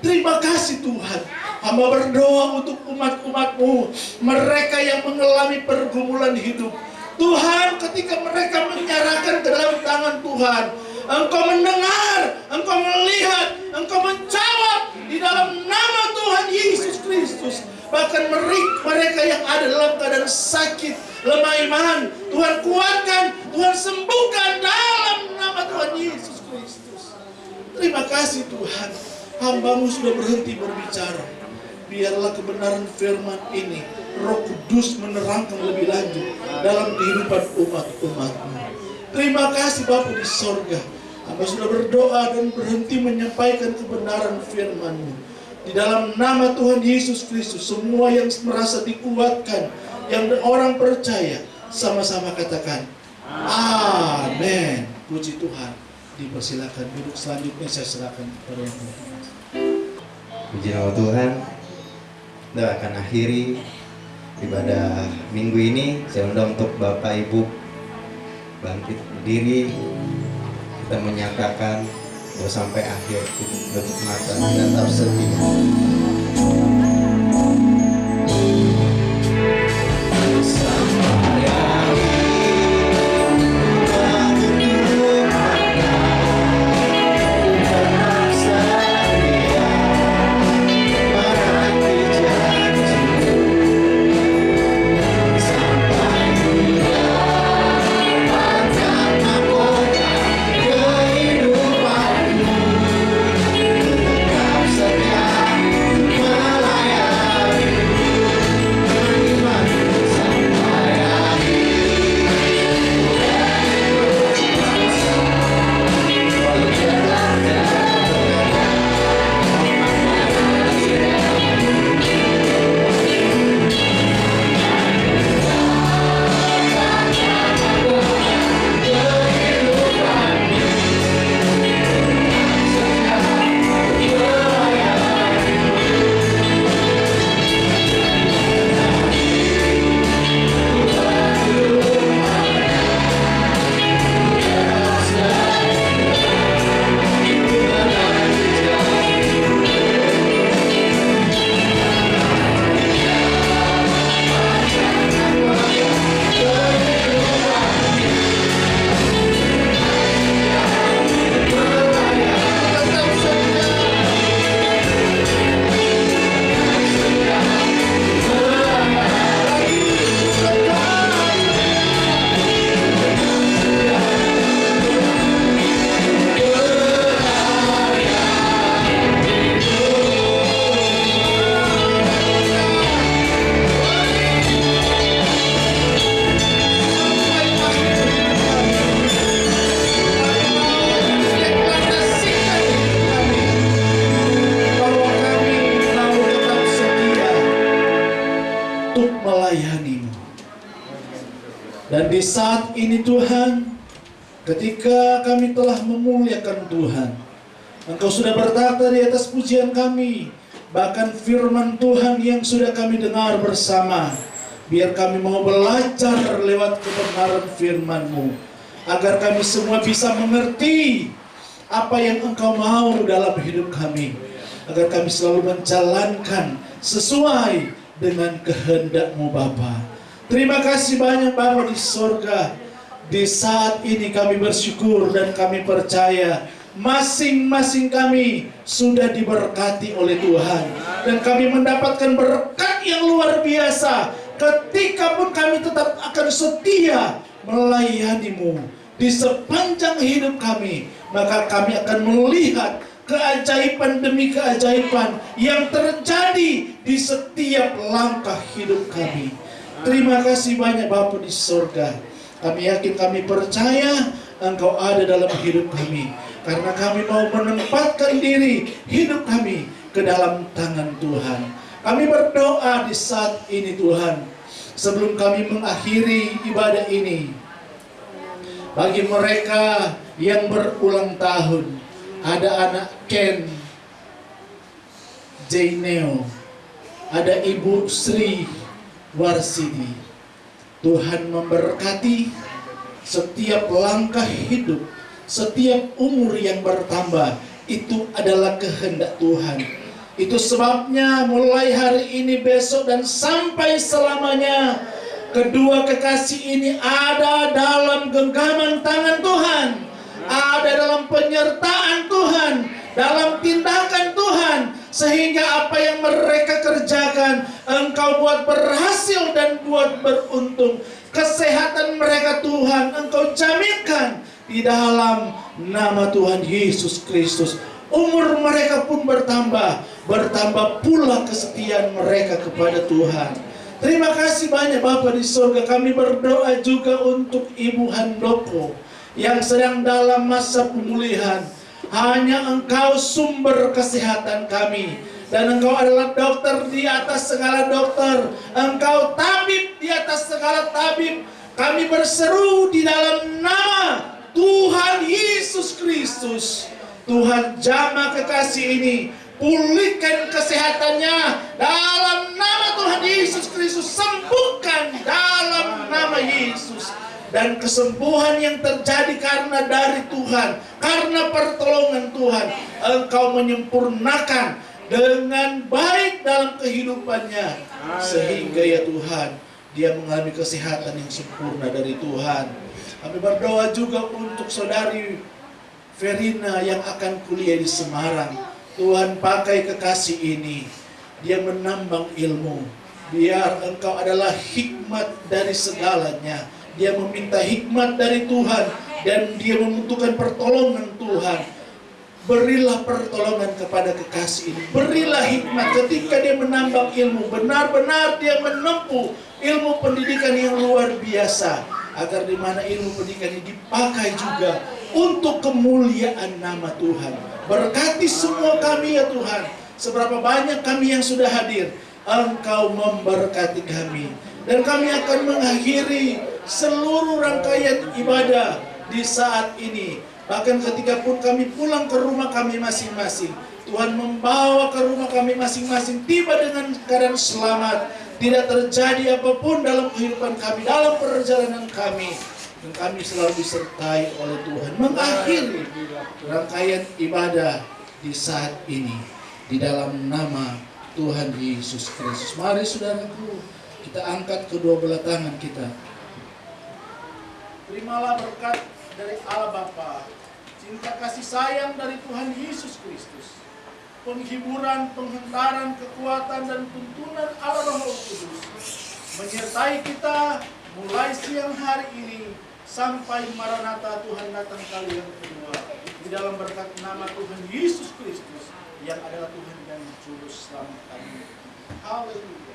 Terima kasih Tuhan. Hamba berdoa untuk umat-umat-Mu, mereka yang mengalami pergumulan hidup. Tuhan, ketika mereka menyerahkan ke dalam tangan Tuhan, Engkau mendengar, Engkau melihat, Engkau menjawab di dalam nama Tuhan Yesus Kristus. Bahkan mereka yang ada dalam keadaan sakit, lemah iman, Tuhan kuatkan, Tuhan sembuhkan dalam nama Tuhan Yesus Kristus. Terima kasih Tuhan, hamba-Mu sudah berhenti berbicara. Biarlah kebenaran firman ini Roh Kudus menerangkan lebih lanjut dalam kehidupan umat-umat-Mu. Terima kasih Bapa di sorga. Hamba sudah berdoa dan berhenti menyampaikan kebenaran firman-Mu. Di dalam nama Tuhan Yesus Kristus, semua yang merasa dikuatkan, yang orang percaya, sama-sama katakan amin. Puji Tuhan. Dipersilakan duduk, selanjutnya saya serahkan kepada yang Tuhan. Puji nama Tuhan. Kita akan akhiri ibadah minggu ini. Saya undang untuk Bapak Ibu bangkit berdiri. Kita menyatakan bahwa sampai akhir kita tutup mata dan tetap setia. Dan di saat ini Tuhan, ketika kami telah memuliakan Tuhan, Engkau sudah bertata di atas pujian kami. Bahkan firman Tuhan yang sudah kami dengar bersama, biar kami mau belajar lewat kebenaran firman-Mu, agar kami semua bisa mengerti apa yang Engkau mau dalam hidup kami, agar kami selalu menjalankan sesuai dengan kehendak-Mu Bapa. Terima kasih banyak Bapa di sorga. Di saat ini kami bersyukur dan kami percaya masing-masing kami sudah diberkati oleh Tuhan, dan kami mendapatkan berkat yang luar biasa ketika pun kami tetap akan setia melayani-Mu di sepanjang hidup kami. Maka kami akan melihat keajaiban demi keajaiban yang terjadi di setiap langkah hidup kami. Terima kasih banyak Bapa di surga. Kami yakin, kami percaya Engkau ada dalam hidup kami, karena kami mau menempatkan diri hidup kami ke dalam tangan Tuhan. Kami berdoa di saat ini Tuhan, sebelum kami mengakhiri ibadah ini, bagi mereka yang berulang tahun, ada anak Ken Jaineo, ada Ibu Sri Warsidi. Tuhan memberkati setiap langkah hidup, setiap umur yang bertambah. Itu adalah kehendak Tuhan. Itu sebabnya mulai hari ini, besok, dan sampai selamanya, kedua kekasih ini ada dalam genggaman tangan Tuhan, ada dalam penyertaan Tuhan, dalam tindakan Tuhan, sehingga apa yang mereka kerjakan Engkau buat berhasil dan buat beruntung. Kesehatan mereka Tuhan Engkau jaminkan di dalam nama Tuhan Yesus Kristus. Umur mereka pun bertambah pula kesetiaan mereka kepada Tuhan. Terima kasih banyak Bapa di surga. Kami berdoa juga untuk Ibu Handoko yang sedang dalam masa pemulihan. Hanya Engkau sumber kesehatan kami, dan Engkau adalah dokter di atas segala dokter. Engkau tabib di atas segala tabib. Kami berseru di dalam nama Tuhan Yesus Kristus. Tuhan, jamah kekasih ini, pulihkan kesehatannya dalam nama Tuhan Yesus Kristus. Sembuhkan dalam nama Yesus. Dan kesembuhan yang terjadi karena dari Tuhan, karena pertolongan Tuhan, Engkau menyempurnakan dengan baik dalam kehidupannya, sehingga ya Tuhan, dia mengalami kesehatan yang sempurna dari Tuhan. Kami berdoa juga untuk saudari Verina yang akan kuliah di Semarang. Tuhan, pakai kekasih ini, dia menambang ilmu. Biar Engkau adalah hikmat dari segalanya. Dia meminta hikmat dari Tuhan, dan dia membutuhkan pertolongan Tuhan. Berilah pertolongan kepada kekasih ini. Berilah hikmat ketika dia menambang ilmu. Benar-benar dia menempuh ilmu pendidikan yang luar biasa, agar di mana ilmu pendidikan ini dipakai juga untuk kemuliaan nama Tuhan. Berkati semua kami ya Tuhan. Seberapa banyak kami yang sudah hadir, Engkau memberkati kami. Dan kami akan mengakhiri seluruh rangkaian ibadah di saat ini. Bahkan ketika pun kami pulang ke rumah kami masing-masing, Tuhan membawa ke rumah kami masing-masing tiba dengan keadaan selamat. Tidak terjadi apapun dalam kehidupan kami, dalam perjalanan kami. Dan kami selalu disertai oleh Tuhan. Mengakhiri rangkaian ibadah di saat ini, di dalam nama Tuhan Yesus Kristus. Mari saudaraku, kita angkat kedua belah tangan kita. Terimalah berkat dari Allah Bapa, cinta kasih sayang dari Tuhan Yesus Kristus, penghiburan, penghentaran, kekuatan, dan tuntunan Allah Roh Kudus menyertai kita mulai siang hari ini sampai Maranatha Tuhan datang kali yang kedua. Di dalam berkat nama Tuhan Yesus Kristus yang adalah Tuhan dan Juru Selamat kami. Haleluya.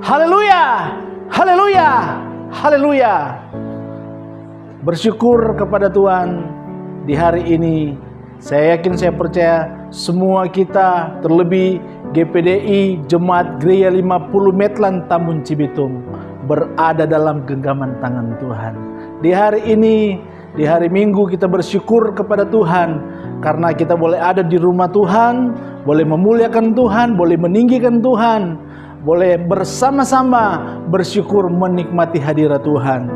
Haleluya, haleluya, haleluya. Bersyukur kepada Tuhan di hari ini. Saya yakin, saya percaya semua kita, terlebih GPDI Jemaat Gereja 50 Metlan Tambun Cibitung, berada dalam genggaman tangan Tuhan. Di hari ini, di hari Minggu, kita bersyukur kepada Tuhan karena kita boleh ada di rumah Tuhan, boleh memuliakan Tuhan, boleh meninggikan Tuhan, boleh bersama-sama bersyukur menikmati hadirat Tuhan.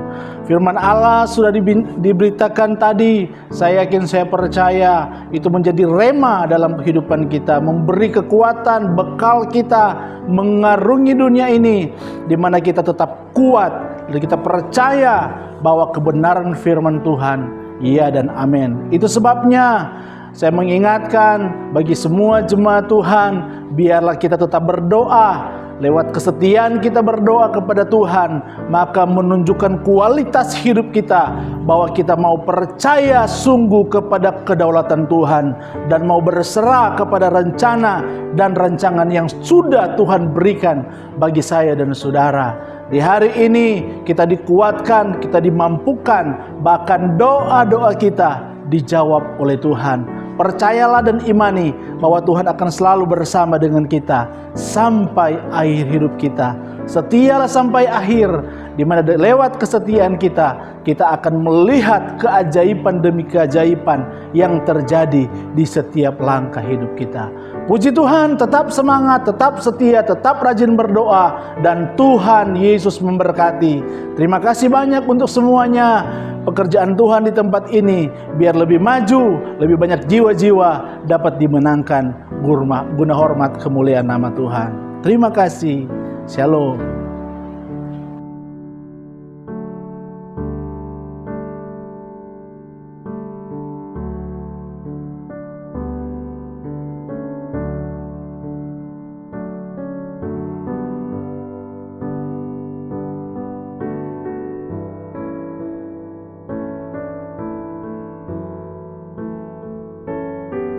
Firman Allah sudah diberitakan tadi. Saya yakin, saya percaya itu menjadi rema dalam kehidupan kita, memberi kekuatan, bekal kita mengarungi dunia ini, di mana kita tetap kuat dan kita percaya bahwa kebenaran firman Tuhan, ya dan amin. Itu sebabnya saya mengingatkan bagi semua jemaat Tuhan, biarlah kita tetap berdoa. Lewat kesetiaan kita berdoa kepada Tuhan, maka menunjukkan kualitas hidup kita, bahwa kita mau percaya sungguh kepada kedaulatan Tuhan dan mau berserah kepada rencana dan rancangan yang sudah Tuhan berikan bagi saya dan saudara. Di hari ini kita dikuatkan, kita dimampukan, bahkan doa-doa kita dijawab oleh Tuhan. Percayalah dan imani bahwa Tuhan akan selalu bersama dengan kita sampai akhir hidup kita. Setialah sampai akhir, di mana lewat kesetiaan kita akan melihat keajaiban demi keajaiban yang terjadi di setiap langkah hidup kita. Puji Tuhan, tetap semangat, tetap setia, tetap rajin berdoa, dan Tuhan Yesus memberkati. Terima kasih banyak untuk semuanya. Pekerjaan Tuhan di tempat ini biar lebih maju, lebih banyak jiwa-jiwa dapat dimenangkan guna hormat kemuliaan nama Tuhan. Terima kasih. Shalom.